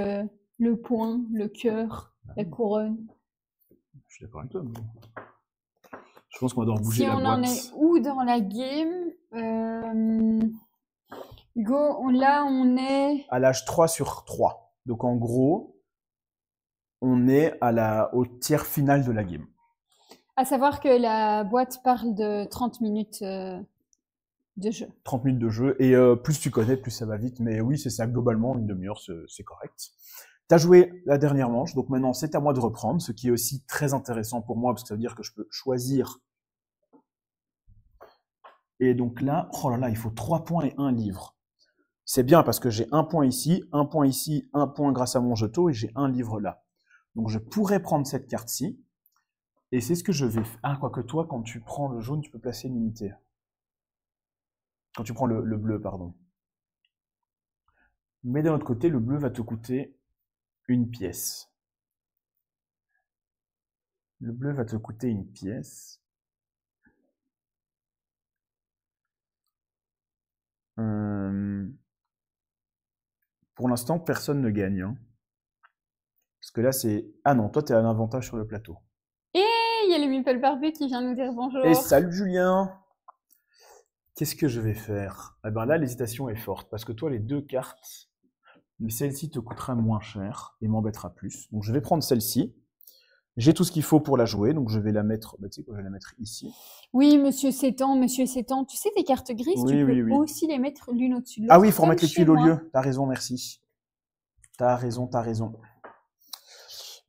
le point, le cœur, la couronne. Je suis d'accord avec toi. Mais... je pense qu'on va devoir bouger la boîte. Si on en est où dans la game Hugo, là on est... à l'âge 3 sur 3. Donc en gros, on est au tiers final de la game. À savoir que la boîte parle de 30 minutes de jeu. 30 minutes de jeu, et plus tu connais, plus ça va vite. Mais oui, c'est ça, globalement, une demi-heure, c'est correct. Tu as joué la dernière manche, donc maintenant c'est à moi de reprendre, ce qui est aussi très intéressant pour moi, parce que ça veut dire que je peux choisir. Et donc là, oh là là, il faut 3 points et 1 livre. C'est bien parce que j'ai 1 point ici, 1 point ici, 1 point grâce à mon jeton, et j'ai 1 livre là. Donc je pourrais prendre cette carte-ci, et c'est ce que je vais faire. Ah, quoique toi, quand tu prends le jaune, tu peux placer une unité. Quand tu prends le bleu, pardon. Mais d'un autre côté, le bleu va te coûter une pièce. Le bleu va te coûter une pièce. Pour l'instant, personne ne gagne. Hein. Parce que là, c'est... ah non, toi, tu as un avantage sur le plateau. Et il y a le Meeple Barbie qui vient nous dire bonjour. Et salut Julien. Qu'est-ce que je vais faire? Eh ben là, l'hésitation est forte, parce que toi, les 2 cartes, mais celle-ci te coûtera moins cher et m'embêtera plus. Donc je vais prendre celle-ci. J'ai tout ce qu'il faut pour la jouer, donc je vais la mettre, bah, tu sais quoi, je vais la mettre ici. Oui, monsieur Sétan, monsieur Sétan. Tu sais, tes cartes grises, Oui, tu peux oui, oui. aussi les mettre l'une au-dessus de Ah l'autre. oui, il faut comme remettre les chez tuiles au moi. lieu. T'as raison, merci. T'as raison, t'as raison.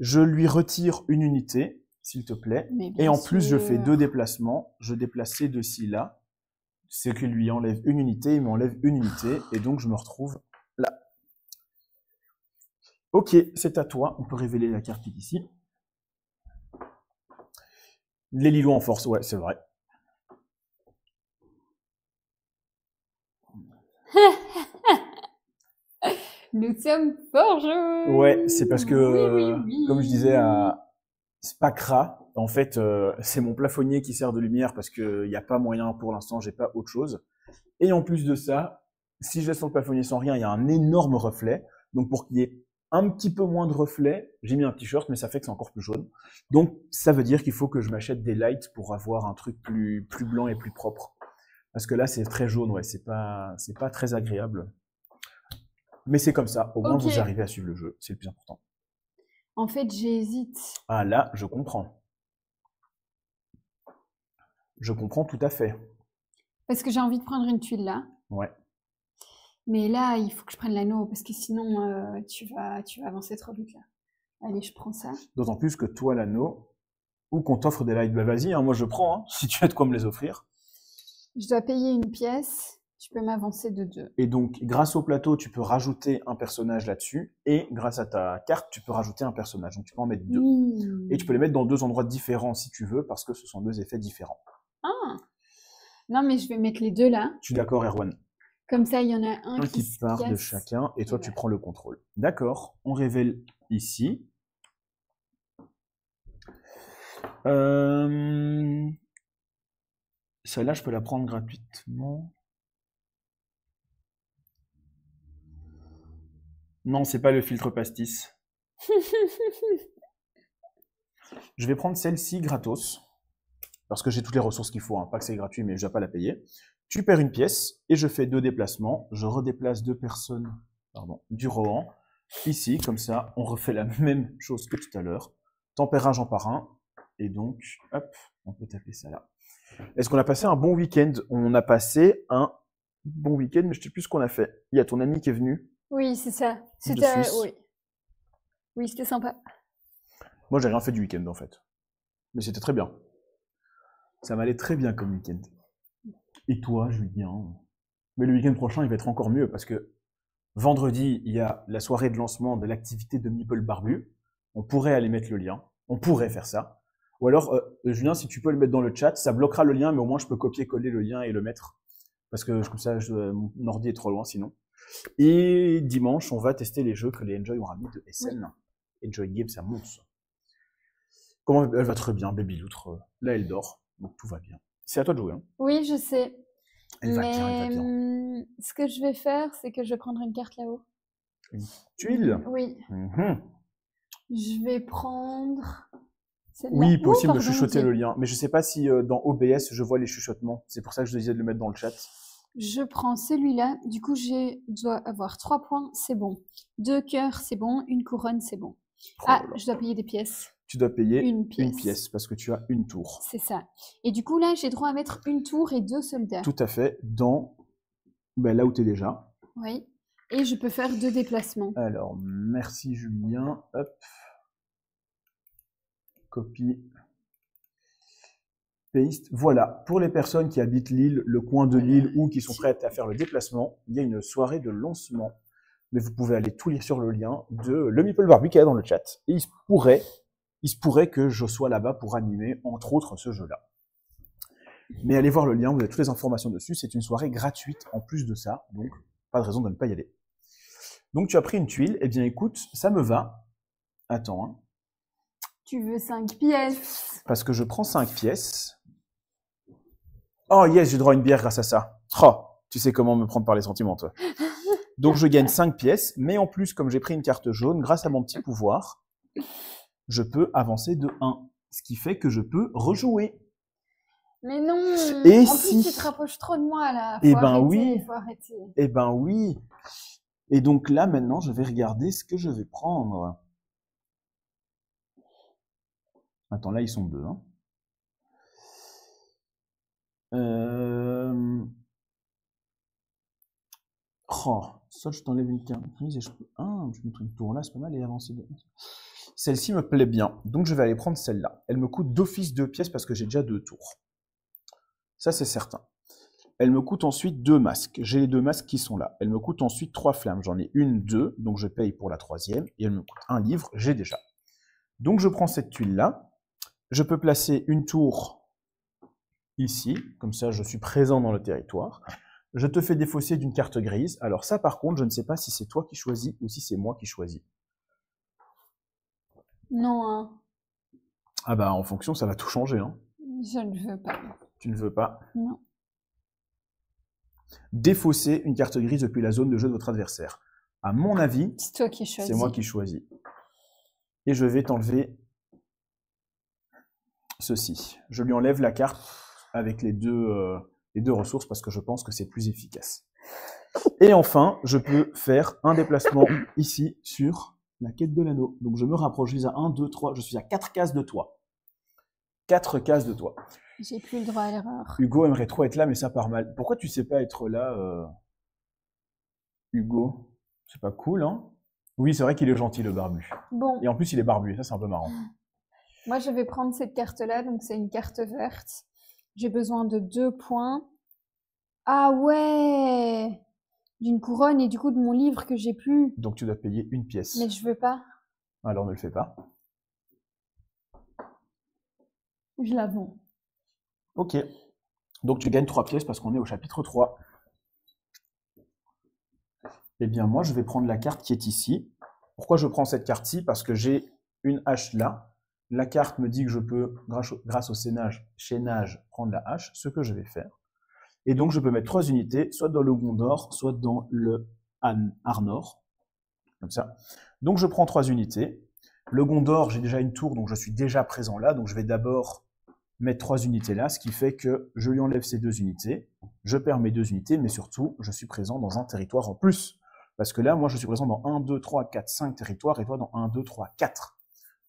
Je lui retire une unité, s'il te plaît. Mais Et bien en plus, je fais sûr. 2 déplacements. Je déplace ces 2-ci là. C'est qu'il lui enlève une unité, il m'enlève une unité. Et donc, je me retrouve là. Ok, c'est à toi. On peut révéler la carte qui est ici. Les Lilous en force, ouais, c'est vrai. Nous sommes forgeux. Ouais, c'est parce que, Oui. comme je disais à Spacra, en fait, c'est mon plafonnier qui sert de lumière parce qu'il n'y a pas moyen pour l'instant, j'ai pas autre chose. Et en plus de ça, si je laisse le plafonnier sans rien, il y a un énorme reflet. Donc pour qu'il y ait un petit peu moins de reflet, j'ai mis un t-shirt, mais ça fait que c'est encore plus jaune. Donc ça veut dire qu'il faut que je m'achète des lights pour avoir un truc plus blanc et plus propre. Parce que là, c'est très jaune, ouais, c'est pas très agréable. Mais c'est comme ça, au moins Ok. vous arrivez à suivre le jeu, c'est le plus important. En fait, j'hésite. Ah là, je comprends. Je comprends tout à fait. Parce que j'ai envie de prendre une tuile là. Ouais. Mais là, il faut que je prenne l'anneau parce que sinon, tu vas avancer trop vite là. Allez, je prends ça. D'autant plus que toi, l'anneau, ou qu'on t'offre des lights, bah vas-y, hein, moi je prends, hein, si tu as de quoi me les offrir. Je dois payer une pièce. Tu peux m'avancer de 2. Et donc, grâce au plateau, tu peux rajouter un personnage là-dessus, et grâce à ta carte, tu peux rajouter un personnage. Donc tu peux en mettre 2. Et tu peux les mettre dans 2 endroits différents si tu veux, parce que ce sont 2 effets différents. Ah. Non, mais je vais mettre les 2 là. Je suis d'accord, Erwan. Comme ça, il y en a un qui se part de casse. chacun, et toi, Ouais. tu prends le contrôle. D'accord, on révèle ici. Celle-là, je peux la prendre gratuitement. Non, c'est pas le filtre pastis. Je vais prendre celle-ci gratos, parce que j'ai toutes les ressources qu'il faut, hein. Pas que c'est gratuit, mais je vais pas la payer. Tu perds une pièce, et je fais 2 déplacements. Je redéplace 2 personnes, du Rohan. Ici, comme ça, on refait la même chose que tout à l'heure. T'en perds un, j'en pars un. Et donc, hop, on peut taper ça là. Est-ce qu'on a passé un bon week-end? On a passé un bon week-end, mais je sais plus ce qu'on a fait. Il y a ton ami qui est venu. Oui, c'est ça. De C'était Suisse. oui. Oui, c'était sympa. Moi, j'ai rien fait du week-end, en fait. Mais c'était très bien. Ça m'allait très bien comme week-end. Et toi, Julien? Mais le week-end prochain, il va être encore mieux, parce que vendredi, il y a la soirée de lancement de l'activité de Meeple Barbu. On pourrait aller mettre le lien. On pourrait faire ça. Ou alors, Julien, si tu peux le mettre dans le chat, ça bloquera le lien, mais au moins je peux copier-coller le lien et le mettre. Parce que comme ça, mon ordi est trop loin sinon. Et dimanche, on va tester les jeux que les Enjoy ont ramenés de SN. Enjoy Games, ça monte. Comment elle va très bien, Baby Loutre. Là, elle dort, donc tout va bien. C'est à toi de jouer. Hein. Oui, je sais. Elle va bien, elle va bien. Ce que je vais faire, c'est que je vais prendre une carte là-haut. Une tuile. Oui. Je vais prendre celle-là. Oui, il peut aussi me pardon, chuchoter ok. le lien. Mais je sais pas si dans OBS, je vois les chuchotements. C'est pour ça que je disais de le mettre dans le chat. Je prends celui-là. Du coup, je dois avoir 3 points, c'est bon. 2 cœurs, c'est bon. Une couronne, c'est bon. Oh Ah, là là. je dois payer des pièces. Tu dois payer Une une pièce. pièce parce que tu as une tour. C'est ça. Et du coup, là, j'ai droit à mettre une tour et 2 soldats. Tout à fait, dans là où tu es déjà. Oui. Et je peux faire 2 déplacements. Alors, merci Julien. Hop. Copie. Paste. Voilà. Pour les personnes qui habitent l'île, le coin de l'île ou qui sont prêtes à faire le déplacement, il y a une soirée de lancement. Mais vous pouvez aller tout lire sur le lien de le Meeple Barbu qui est dans le chat. Et il se pourrait que je sois là-bas pour animer, entre autres, ce jeu-là. Mais allez voir le lien, vous avez toutes les informations dessus. C'est une soirée gratuite en plus de ça, donc pas de raison de ne pas y aller. Donc tu as pris une tuile, eh bien écoute, ça me va. Attends. Hein. Tu veux 5 pièces? Parce que je prends 5 pièces. Oh yes, j'ai droit à une bière grâce à ça. Oh, tu sais comment me prendre par les sentiments, toi. Donc je gagne 5 pièces, mais en plus, comme j'ai pris une carte jaune, grâce à mon petit pouvoir, je peux avancer de 1. Ce qui fait que je peux rejouer. Mais non. Et en si... plus, tu te rapproches trop de moi là. Eh Faut ben arrêter, oui. faut arrêter. Eh ben oui. Et donc là, maintenant, je vais regarder ce que je vais prendre. Attends, là, ils sont deux. Hein. Oh, ça, je t'enlève une carte. Et je peux... Ah, je me trouve une tour là, c'est pas mal et avancer. Celle-ci me plaît bien, donc je vais aller prendre celle-là. Elle me coûte d'office 2 pièces parce que j'ai déjà 2 tours. Ça, c'est certain. Elle me coûte ensuite 2 masques. J'ai les 2 masques qui sont là. Elle me coûte ensuite 3 flammes. J'en ai une, 2, donc je paye pour la 3e. Et elle me coûte 1 livre, j'ai déjà. Donc je prends cette tuile-là. Je peux placer une tour ici, comme ça je suis présent dans le territoire. Je te fais défausser d'une carte grise. Alors ça, par contre, je ne sais pas si c'est toi qui choisis ou si c'est moi qui choisis. Non, hein. Ah bah en fonction, ça va tout changer. Hein. Je ne veux pas. Tu ne veux pas? Non. Défausser une carte grise depuis la zone de jeu de votre adversaire. À mon avis, c'est toi qui choisis. C'est moi qui choisis. Et je vais t'enlever ceci. Je lui enlève la carte avec les deux ressources parce que je pense que c'est plus efficace. Et enfin, je peux faire un déplacement ici sur la quête de l'anneau. Donc je me rapproche, je suis à 1, 2, 3, je suis à 4 cases de toi. 4 cases de toi. J'ai plus le droit à l'erreur. Hugo aimerait trop être là, mais ça part mal. Pourquoi tu sais pas être là, Hugo? C'est pas cool, hein? Oui, c'est vrai qu'il est gentil, le barbu. Bon. Et en plus, il est barbu, ça c'est un peu marrant. Moi, je vais prendre cette carte-là, donc c'est une carte verte. J'ai besoin de 2 points. Ah ouais! D'une couronne et du coup de mon livre que j'ai plus. Donc tu dois payer une pièce. Mais je veux pas. Alors ne le fais pas. Je la vends. Ok. Donc tu gagnes 3 pièces parce qu'on est au chapitre 3. Eh bien moi je vais prendre la carte qui est ici. Pourquoi je prends cette carte-ci? Parce que j'ai une hache là. La carte me dit que je peux, grâce au chaînage, prendre la hache, ce que je vais faire. Et donc je peux mettre 3 unités, soit dans le Gondor, soit dans le Arnor. Comme ça. Donc je prends 3 unités. Le Gondor, j'ai déjà une tour, donc je suis déjà présent là. Donc je vais d'abord mettre 3 unités là, ce qui fait que je lui enlève ces 2 unités. Je perds mes 2 unités, mais surtout, je suis présent dans un territoire en plus. Parce que là, moi, je suis présent dans 1, 2, 3, 4, 5 territoires, et toi dans 1, 2, 3, 4.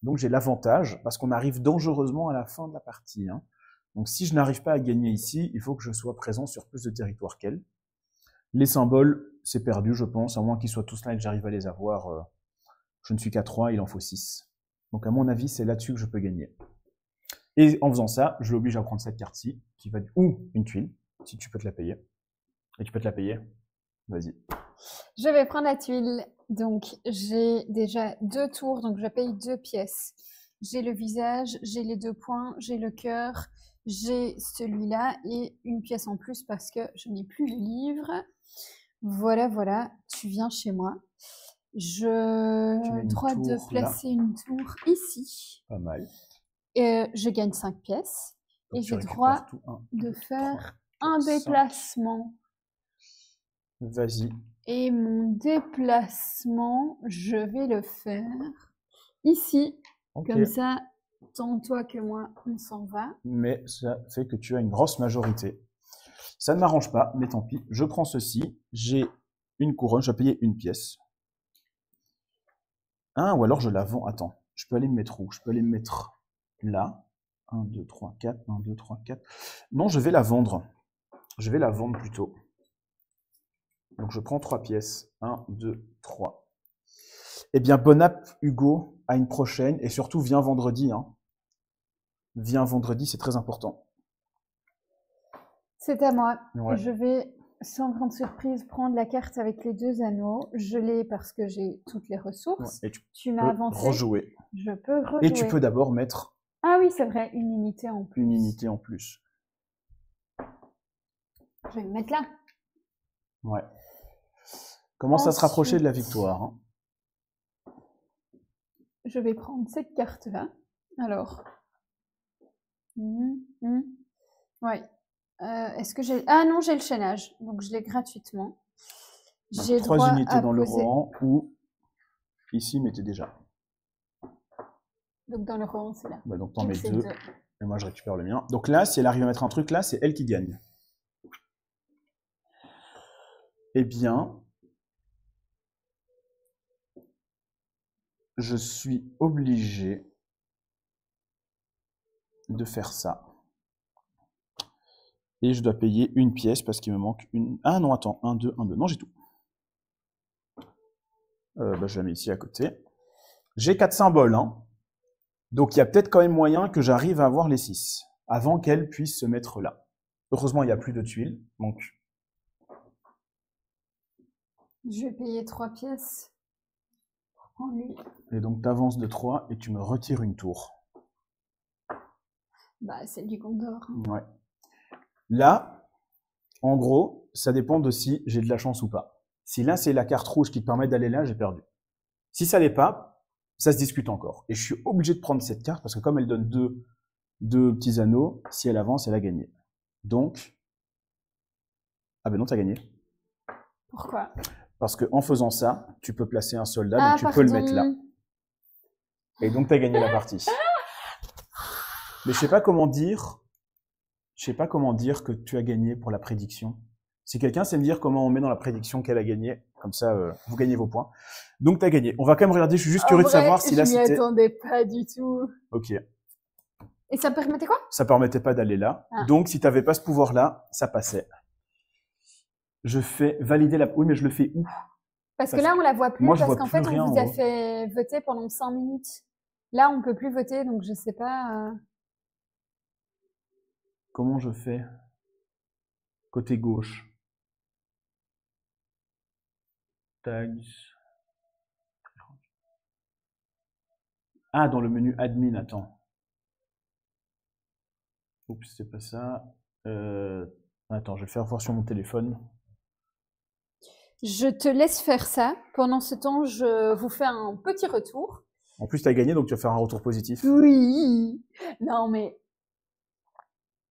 Donc j'ai l'avantage, parce qu'on arrive dangereusement à la fin de la partie. Hein. Donc si je n'arrive pas à gagner ici, il faut que je sois présent sur plus de territoires qu'elle. Les symboles, c'est perdu, je pense, à moins qu'ils soient tous là et que j'arrive à les avoir. Je ne suis qu'à 3, il en faut 6. Donc à mon avis, c'est là-dessus que je peux gagner. Et en faisant ça, je l'oblige à prendre cette carte-ci, qui va ou une tuile, si tu peux te la payer. Et tu peux te la payer. Vas-y. Je vais prendre la tuile. Donc j'ai déjà 2 tours, donc je paye 2 pièces. J'ai le visage, j'ai les 2 points, j'ai le cœur, j'ai celui-là et une pièce en plus parce que je n'ai plus le livre. Voilà, voilà, tu viens chez moi. Je ai le droit de placer une tour ici. Pas mal. Je gagne 5 pièces. Donc et j'ai le droit de faire un déplacement. Vas-y. Et mon déplacement, je vais le faire ici. Okay. Comme ça, tant toi que moi, on s'en va. Mais ça fait que tu as une grosse majorité. Ça ne m'arrange pas, mais tant pis. Je prends ceci. J'ai une couronne, je vais payer une pièce. Ah, ou alors je la vends. Attends, je peux aller me mettre où? Je peux aller me mettre là. 1, 2, 3, 4. 1, 2, 3, 4. Non, je vais la vendre. Je vais la vendre plutôt. Donc je prends 3 pièces. 1, 2, 3. Eh bien, bon app, Hugo. À une prochaine. Et surtout, viens vendredi. Hein. Viens vendredi, c'est très important. C'est à moi. Ouais. Je vais, sans grande surprise, prendre la carte avec les 2 anneaux. Je l'ai parce que j'ai toutes les ressources. Ouais. Et tu m'as avancé. Rejouer. Je peux rejouer. Et tu peux d'abord mettre... Ah oui, c'est vrai, une unité en plus. Une unité en plus. Je vais me mettre là. Ouais. Commence à se rapprocher de la victoire. Hein. Je vais prendre cette carte-là. Alors. Ouais. Est-ce que j'ai... Ah non, j'ai le chaînage. Donc je l'ai gratuitement. J'ai 3 unités dans le rang ou ici, mettez déjà. Donc dans le rang, c'est là. Bah, donc t'en Donc, mets c'est 2. Et moi, je récupère le mien. Donc là, si elle arrive à mettre un truc là, c'est elle qui gagne. Eh bien, je suis obligé de faire ça. Et je dois payer une pièce parce qu'il me manque une... Ah non, attends, 1, 2, 1, 2. Non, j'ai tout. Bah, je la mets ici à côté. J'ai 4 symboles, hein. Donc il y a peut-être quand même moyen que j'arrive à avoir les 6 avant qu'elle puisse se mettre là. Heureusement, il n'y a plus de tuiles. Donc, Je vais payer 3 pièces. En lui. et donc tu avances de 3 et tu me retires une tour. Bah, c'est du Gondor. Hein. Ouais. Là, en gros, ça dépend de si j'ai de la chance ou pas. Si là, c'est la carte rouge qui te permet d'aller là, j'ai perdu. Si ça l'est pas, ça se discute encore. Et je suis obligé de prendre cette carte parce que comme elle donne deux petits anneaux, si elle avance, elle a gagné. Donc, ah ben non, t'as gagné. Pourquoi? Parce qu'en faisant ça, tu peux placer un soldat, donc tu peux le mettre là. Et donc, t'as gagné la partie. Mais je sais pas comment dire que tu as gagné pour la prédiction. Si quelqu'un sait me dire comment on met dans la prédiction qu'elle a gagné, comme ça, vous gagnez vos points. Donc, tu as gagné. On va quand même regarder, je suis juste curieux de savoir si là, c'était... Je m'y attendais pas du tout. Ok. Et ça permettait quoi? Ça permettait pas d'aller là. Ah. Donc, si tu n'avais pas ce pouvoir-là, ça passait. Je fais valider la... Oui, mais je le fais où? Parce que là, on la voit plus, moi, parce qu'en fait, on vous a fait voter pendant 5 minutes. Là, on peut plus voter, donc je sais pas... Comment je fais? Côté gauche. Tags. Ah, dans le menu admin, attends. Oups, c'est pas ça. Attends, je vais faire voir sur mon téléphone. Je te laisse faire ça. Pendant ce temps, je vous fais un petit retour. En plus, tu as gagné, donc tu vas faire un retour positif. Oui. Non, mais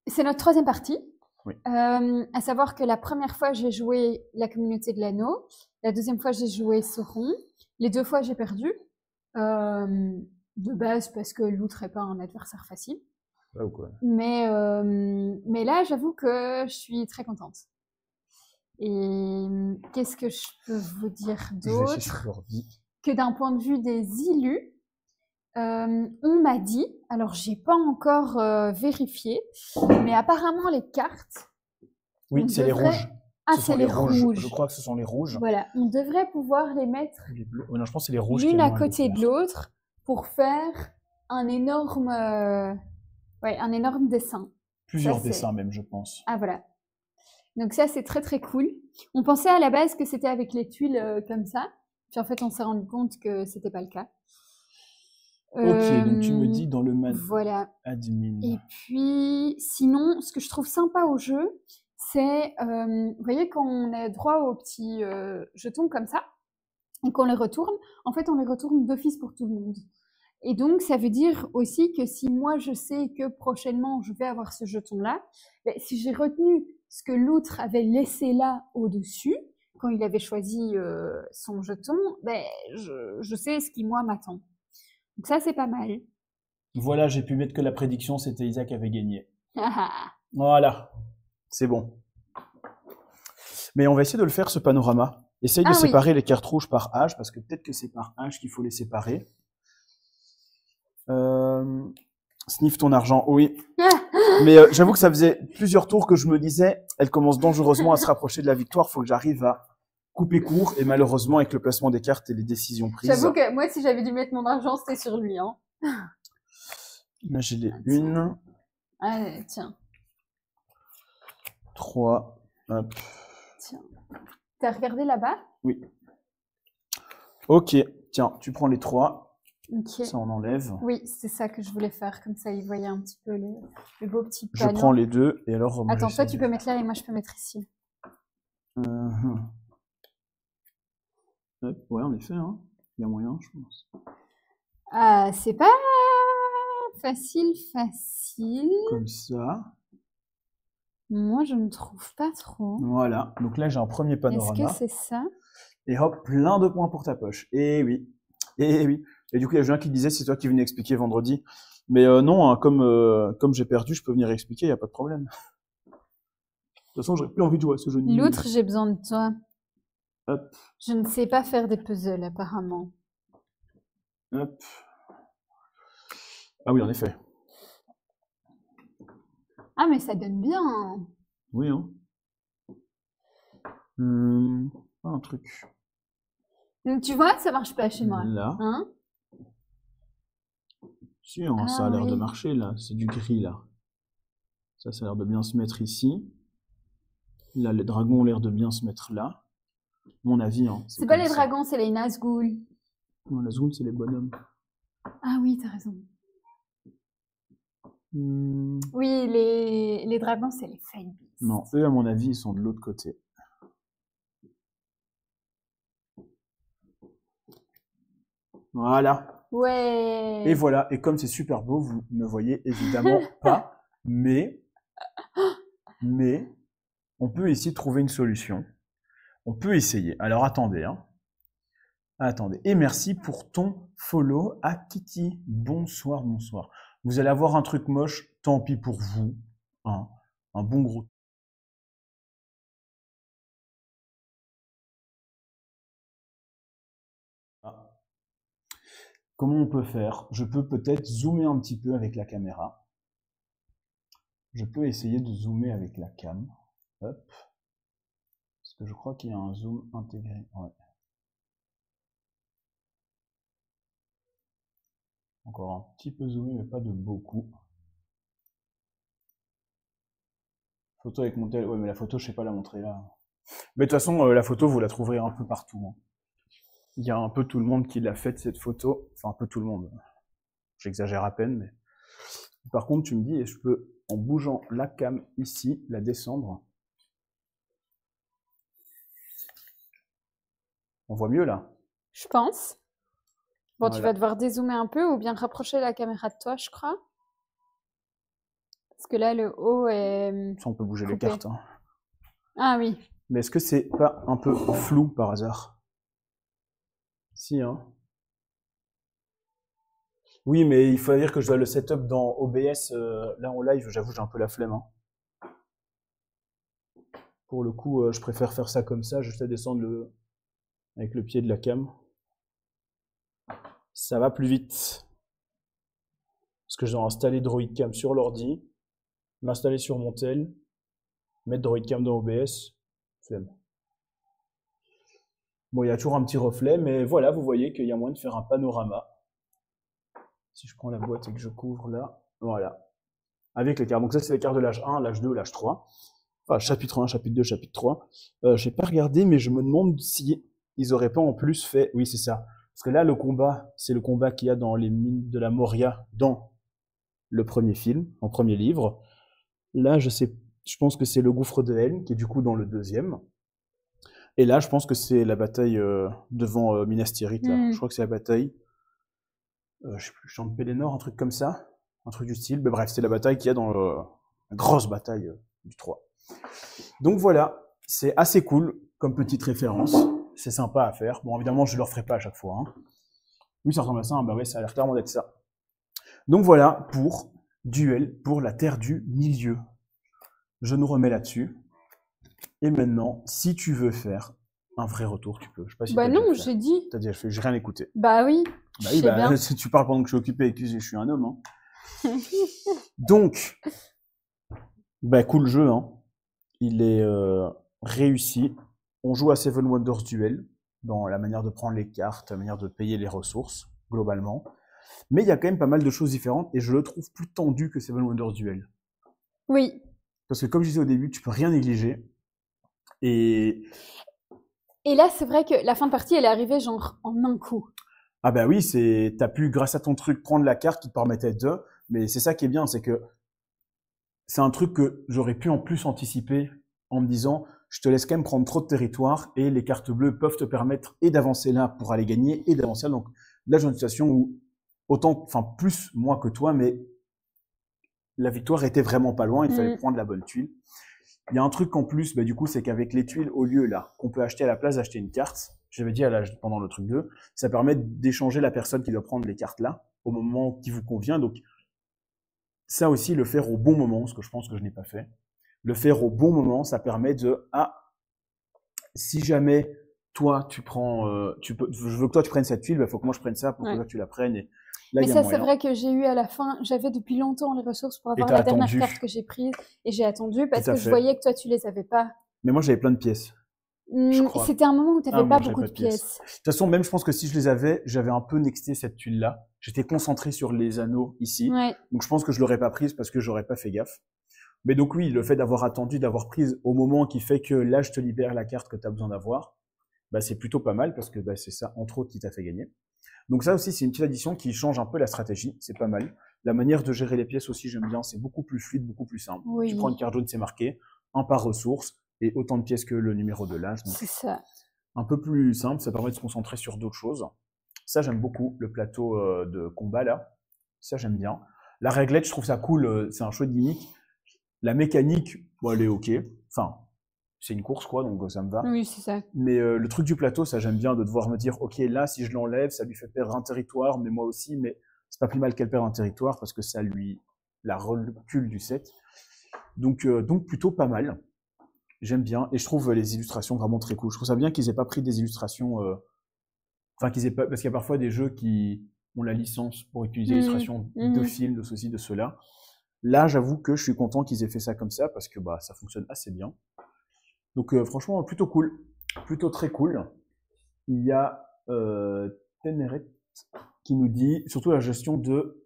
c'est notre troisième partie. Oui. À savoir que la première fois, j'ai joué la communauté de l'anneau. La deuxième fois, j'ai joué Sauron. Les 2 fois, j'ai perdu. De base, parce que l'outre n'est pas un adversaire facile. Ah, quoi. Mais là, j'avoue que je suis très contente. Et qu'est-ce que je peux vous dire d'autre? Que d'un point de vue des illus, on m'a dit, alors j'ai pas encore vérifié, mais apparemment les cartes... Oui, c'est les rouges. Ah, c'est les rouges. Je crois que ce sont les rouges. Voilà, on devrait pouvoir les mettre les bleus. Oh non, je pense que c'est les rouges l'une à côté de l'autre pour faire un énorme dessin. Plusieurs dessins même, je pense. Ah voilà. Donc ça, c'est très très cool. On pensait à la base que c'était avec les tuiles comme ça. Puis en fait, on s'est rendu compte que c'était pas le cas. Ok, donc tu me dis dans le voilà. admin. Et puis, sinon, ce que je trouve sympa au jeu, c'est, vous voyez, quand on a droit aux petits jetons comme ça, et qu'on les retourne, en fait, on les retourne d'office pour tout le monde. Et donc, ça veut dire aussi que si moi, je sais que prochainement, je vais avoir ce jeton-là, ben, si j'ai retenu ce que l'autre avait laissé là au-dessus, quand il avait choisi son jeton, ben, je sais ce qui, moi, m'attend. Donc ça, c'est pas mal. Voilà, j'ai pu mettre que la prédiction, c'était Isaac avait gagné. Voilà, c'est bon. Mais on va essayer de le faire, ce panorama. Essaye de séparer les cartes rouges par âge, parce que peut-être que c'est par âge qu'il faut les séparer. Sniff ton argent, oui. Mais j'avoue que ça faisait plusieurs tours que je me disais, elle commence dangereusement à se rapprocher de la victoire, faut que j'arrive à couper court, et malheureusement, avec le placement des cartes et les décisions prises... J'avoue que moi, si j'avais dû mettre mon argent, c'était sur lui. Hein. Là, j'ai les 1. Allez, tiens. 3. Hop. Tiens. T'as regardé là-bas? Oui. Ok, tiens, tu prends les 3. Okay. Ça, on enlève. Oui, c'est ça que je voulais faire, comme ça, ils voyaient un petit peu le beau petit panneau. Je prends les 2, et alors... Attends, toi, tu peux mettre là, et moi, je peux mettre ici. Ouais, en effet, hein. Il y a moyen, je pense. Ah, c'est pas facile. Comme ça. Moi, je ne trouve pas trop. Voilà, donc là, j'ai un premier panorama. Est-ce que c'est ça? Et hop, plein de points pour ta poche. Et oui. Et Et du coup, il y a Julien qui disait, c'est toi qui venais expliquer vendredi. Mais non, hein, comme j'ai perdu, je peux venir expliquer, il n'y a pas de problème. De toute façon, j'aurais plus envie de jouer à ce jeu. L'autre, j'ai besoin de toi. Hop, Je ne sais pas faire des puzzles, apparemment. hop. Ah oui, en effet. Ah, mais ça donne bien. Oui, hein. Un truc. Donc, tu vois, ça marche pas chez moi. Là. Hein? Si, hein, ça a Ah l'air de oui. marcher, là. C'est du gris, là. Ça a l'air de bien se mettre ici. Là, les dragons ont l'air de bien se mettre là. Mon avis, hein. C'est pas comme les ça. dragons, c'est les Nazgûl. Non, la zone, c'est les bonhommes. Ah oui, t'as raison. Oui, les dragons, c'est les Fade Beasts. Non, eux, à mon avis, ils sont de l'autre côté. Voilà. Ouais. Et voilà. Et comme c'est super beau, vous ne voyez évidemment pas, mais on peut ici trouver une solution. On peut essayer. Alors attendez, hein. Attendez. Et merci pour ton follow à Kitty. Bonsoir, bonsoir. Vous allez avoir un truc moche, tant pis pour vous. Hein. Un bon gros. Ah. Comment on peut faire? Je peux peut-être zoomer un petit peu avec la caméra. Je peux essayer de zoomer avec la cam. Hop. Parce que je crois qu'il y a un zoom intégré. Ouais. Encore un petit peu zoomé, mais pas de beaucoup. Photo avec mon tel. Ouais, mais la photo, je sais pas la montrer là. Mais de toute façon, la photo, vous la trouverez un peu partout. Hein. Il y a un peu tout le monde qui l'a faite, cette photo. Enfin, un peu tout le monde. J'exagère à peine, mais... Par contre, tu me dis, et je peux, en bougeant la cam ici, la descendre. On voit mieux là. Je pense. Bon, Voilà. tu vas devoir dézoomer un peu ou bien rapprocher la caméra de toi, je crois. Parce que là, le haut est Ça, on peut bouger les coupé. cartes. Hein. Ah oui. Mais est-ce que c'est pas un peu flou par hasard? Si, hein. Oui, mais il faut dire que je dois le setup dans OBS. Là, en live, j'avoue, j'ai un peu la flemme. Hein. Pour le coup, je préfère faire ça comme ça, juste à descendre avec le pied de la cam. Ça va plus vite. Parce que je dois installer DroidCam sur l'ordi, m'installer sur mon tel, mettre DroidCam dans OBS. Flemme. Bon, il y a toujours un petit reflet, mais voilà, vous voyez qu'il y a moyen de faire un panorama. Si je prends la boîte et que je couvre là, voilà. Avec les cartes. Donc ça, c'est les cartes de l'âge 1, l'âge 2, l'âge 3. Enfin, chapitre 1, chapitre 2, chapitre 3. J'ai pas regardé, mais je me demande si ils auraient pas en plus fait... Oui, c'est ça. Parce que là, le combat, c'est le combat qu'il y a dans les mines de la Moria dans le premier film, en premier livre. Là, je pense que c'est le gouffre de Helm, qui est du coup dans le deuxième. Et là, je pense que c'est la bataille devant Minas Tirith. Là. Je crois que c'est la bataille... je sais plus, Champ de Pelennor, un truc comme ça. Un truc du style. Mais bref, c'est la bataille qu'il y a dans la grosse bataille du 3. Donc voilà, c'est assez cool comme petite référence. C'est sympa à faire. Bon, évidemment, je ne le referai pas à chaque fois. Hein. Oui, ça ressemble à ça. Bah oui, ça a l'air clairement d'être ça. Donc voilà pour Duel pour la Terre du Milieu. Je nous remets là-dessus. Et maintenant, si tu veux faire un vrai retour, tu peux. Je sais pas si Bah non, j'ai dit. T'as déjà fait, j'ai rien écouté. Bah oui. Bah oui, bah, si tu parles pendant que je suis occupé et que je suis un homme. Hein. Donc, bah cool jeu, hein. Il est réussi. On joue à Seven Wonders Duel, dans la manière de prendre les cartes, la manière de payer les ressources, globalement. Mais il y a quand même pas mal de choses différentes, et je le trouve plus tendu que Seven Wonders Duel. Oui. Parce que comme je disais au début, tu peux rien négliger. Et là, c'est vrai que la fin de partie, elle est arrivée genre en un coup. Ah bah oui, t'as pu, grâce à ton truc, prendre la carte qui te permettait de... Mais c'est ça qui est bien, c'est que c'est un truc que j'aurais pu en plus anticiper en me disant, je te laisse quand même prendre trop de territoire et les cartes bleues peuvent te permettre et d'avancer là pour aller gagner et d'avancer là. Donc là, j'ai une situation où autant, enfin plus moi que toi, mais la victoire était vraiment pas loin, il fallait prendre la bonne tuile. Il y a un truc en plus, bah, du coup, c'est qu'avec les tuiles, au lieu là, qu'on peut acheter à la place d'acheter une carte, j'avais dit pendant le truc 2, ça permet d'échanger la personne qui doit prendre les cartes là, au moment qui vous convient. Donc, ça aussi, le faire au bon moment, ce que je pense que je n'ai pas fait. Le faire au bon moment, ça permet de, si jamais toi, tu prends, je veux que toi tu prennes cette tuile, il faut que moi je prenne ça pour que toi tu la prennes. Et là, mais ça, c'est vrai que j'ai eu à la fin, j'avais depuis longtemps les ressources pour avoir la dernière carte que j'ai prise et j'ai attendu parce que je voyais que toi tu les avais pas. Mais moi j'avais plein de pièces. C'était un moment où tu n'avais pas beaucoup de pièces. De toute façon, même je pense que si je les avais, j'avais un peu nexté cette tuile-là. J'étais concentré sur les anneaux ici. Ouais. Donc je pense que je l'aurais pas prise parce que j'aurais pas fait gaffe. Mais donc oui, le fait d'avoir attendu, d'avoir prise au moment qui fait que là je te libère la carte que tu as besoin d'avoir, bah, c'est plutôt pas mal parce que bah, c'est ça, entre autres, qui t'a fait gagner. Donc ça aussi, c'est une petite addition qui change un peu la stratégie, c'est pas mal. La manière de gérer les pièces aussi, j'aime bien, c'est beaucoup plus fluide, beaucoup plus simple. Oui. Tu prends une carte jaune, c'est marqué, un par ressource, et autant de pièces que le numéro de l'âge. C'est ça. Un peu plus simple, ça permet de se concentrer sur d'autres choses. Ça, j'aime beaucoup, le plateau de combat là. Ça, j'aime bien. La réglette, je trouve ça cool, c'est un chouette gimmick. La mécanique, bon, elle est ok. Enfin, c'est une course, quoi, donc ça me va. Oui, c'est ça. Mais le truc du plateau, ça j'aime bien de devoir me dire, ok, là, si je l'enlève, ça lui fait perdre un territoire, mais moi aussi, mais c'est pas plus mal qu'elle perde un territoire parce que ça lui la recule du set. Donc plutôt pas mal. J'aime bien et je trouve les illustrations vraiment très cool. Je trouve ça bien qu'ils aient pas pris des illustrations, enfin qu'ils aient pas, parce qu'il y a parfois des jeux qui ont la licence pour utiliser l'illustration de films, de ceci, de cela. Là, j'avoue que je suis content qu'ils aient fait ça comme ça parce que bah ça fonctionne assez bien. Donc franchement, plutôt cool, plutôt très cool. Il y a Teneret qui nous dit surtout la gestion de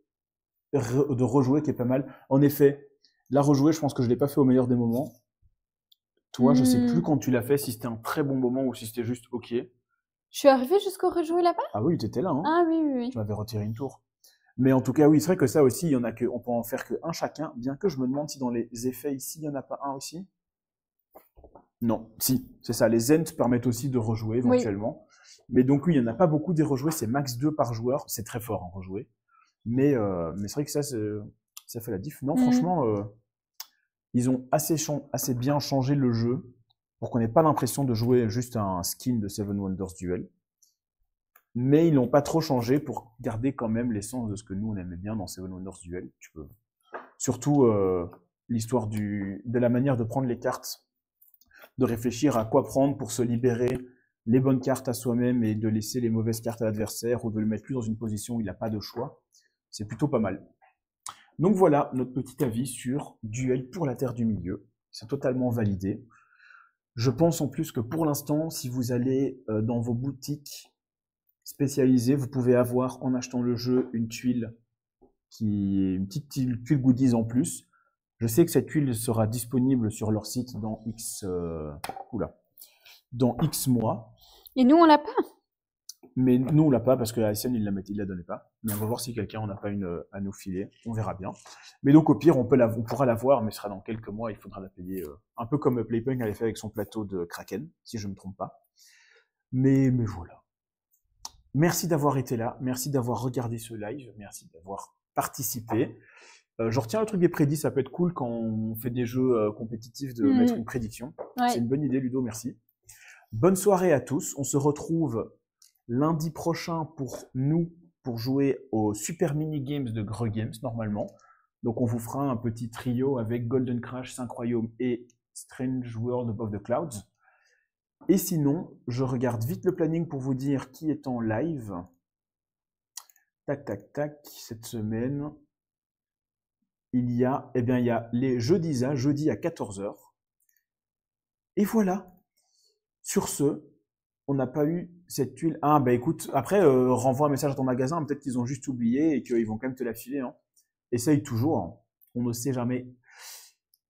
rejouer qui est pas mal. En effet, la rejouer, je pense que je l'ai pas fait au meilleur des moments. Toi, je sais plus quand tu l'as fait, si c'était un très bon moment ou si c'était juste ok. Je suis arrivée jusqu'au rejouer là-bas. Ah oui, tu étais là. Hein. Ah oui. Tu m'avais retiré une tour. Mais en tout cas, oui, c'est vrai que ça aussi, il y en a que, on peut en faire qu'un chacun, bien que je me demande si dans les effets ici, il n'y en a pas un aussi. Non, si, c'est ça. Les Ents permettent aussi de rejouer éventuellement. Oui. Mais donc oui, il n'y en a pas beaucoup des rejoués, c'est max 2 par joueur. C'est très fort en rejouer. Mais c'est vrai que ça fait la diff. Non, franchement, ils ont assez bien changé le jeu pour qu'on n'ait pas l'impression de jouer juste un skin de Seven Wonders Duel. Mais ils l'ont pas trop changé pour garder quand même l'essence de ce que nous on aimait bien dans Seven Wonders Duel. Tu peux surtout l'histoire de la manière de prendre les cartes, de réfléchir à quoi prendre pour se libérer les bonnes cartes à soi-même et de laisser les mauvaises cartes à l'adversaire ou de le mettre plus dans une position où il n'a pas de choix. C'est plutôt pas mal. Donc voilà notre petit avis sur Duel pour la Terre du Milieu. C'est totalement validé. Je pense en plus que pour l'instant, si vous allez dans vos boutiques spécialisées, vous pouvez avoir en achetant le jeu une tuile une petite tuile goodies en plus. Je sais que cette tuile sera disponible sur leur site dans X mois. Et nous, on l'a pas. Mais nous, on l'a pas parce que Alison, il la donnait pas. Mais on va voir si quelqu'un en a pas une à nous filer. On verra bien. Mais donc, au pire, on pourra la voir, mais ce sera dans quelques mois. Il faudra la payer. Un peu comme Playpunk avait fait avec son plateau de Kraken, si je ne me trompe pas. Mais voilà. Merci d'avoir été là. Merci d'avoir regardé ce live. Merci d'avoir participé. Je retiens le truc des prédits. Ça peut être cool quand on fait des jeux compétitifs de mettre une prédiction. Ouais. C'est une bonne idée, Ludo. Merci. Bonne soirée à tous. On se retrouve lundi prochain pour jouer aux Super Mini Games de Greux Games, normalement. Donc, on vous fera un petit trio avec Golden Crash, Synchroyome et Strange World Above the Clouds. Et sinon, je regarde vite le planning pour vous dire qui est en live. Tac, tac, tac. Cette semaine, il y a les jeudis à 14h. Et voilà. Sur ce, on n'a pas eu cette tuile. Ah, bah écoute, après, renvoie un message à ton magasin. Peut-être qu'ils ont juste oublié et qu'ils vont quand même te la filer. Hein. Essaye toujours. Hein. On ne sait jamais.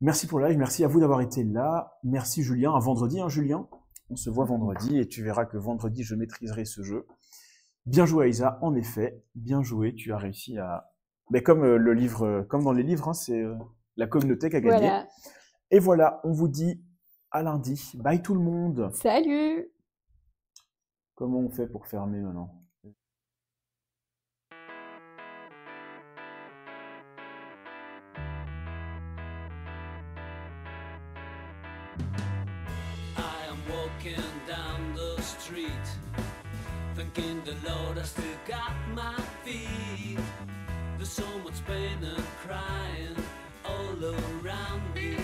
Merci pour le live. Merci à vous d'avoir été là. Merci Julien. À vendredi, hein, Julien. On se voit vendredi et tu verras que vendredi, je maîtriserai ce jeu. Bien joué, Aïssa. En effet, bien joué. Tu as réussi à... Mais comme le livre, comme dans les livres, hein, c'est la communauté qui a gagné. Voilà. Et voilà, on vous dit à lundi. Bye tout le monde. Salut. Comment on fait pour fermer maintenant? I am walking down the street. thinking the Lord I still got my feet. There's so much pain and crying all around me.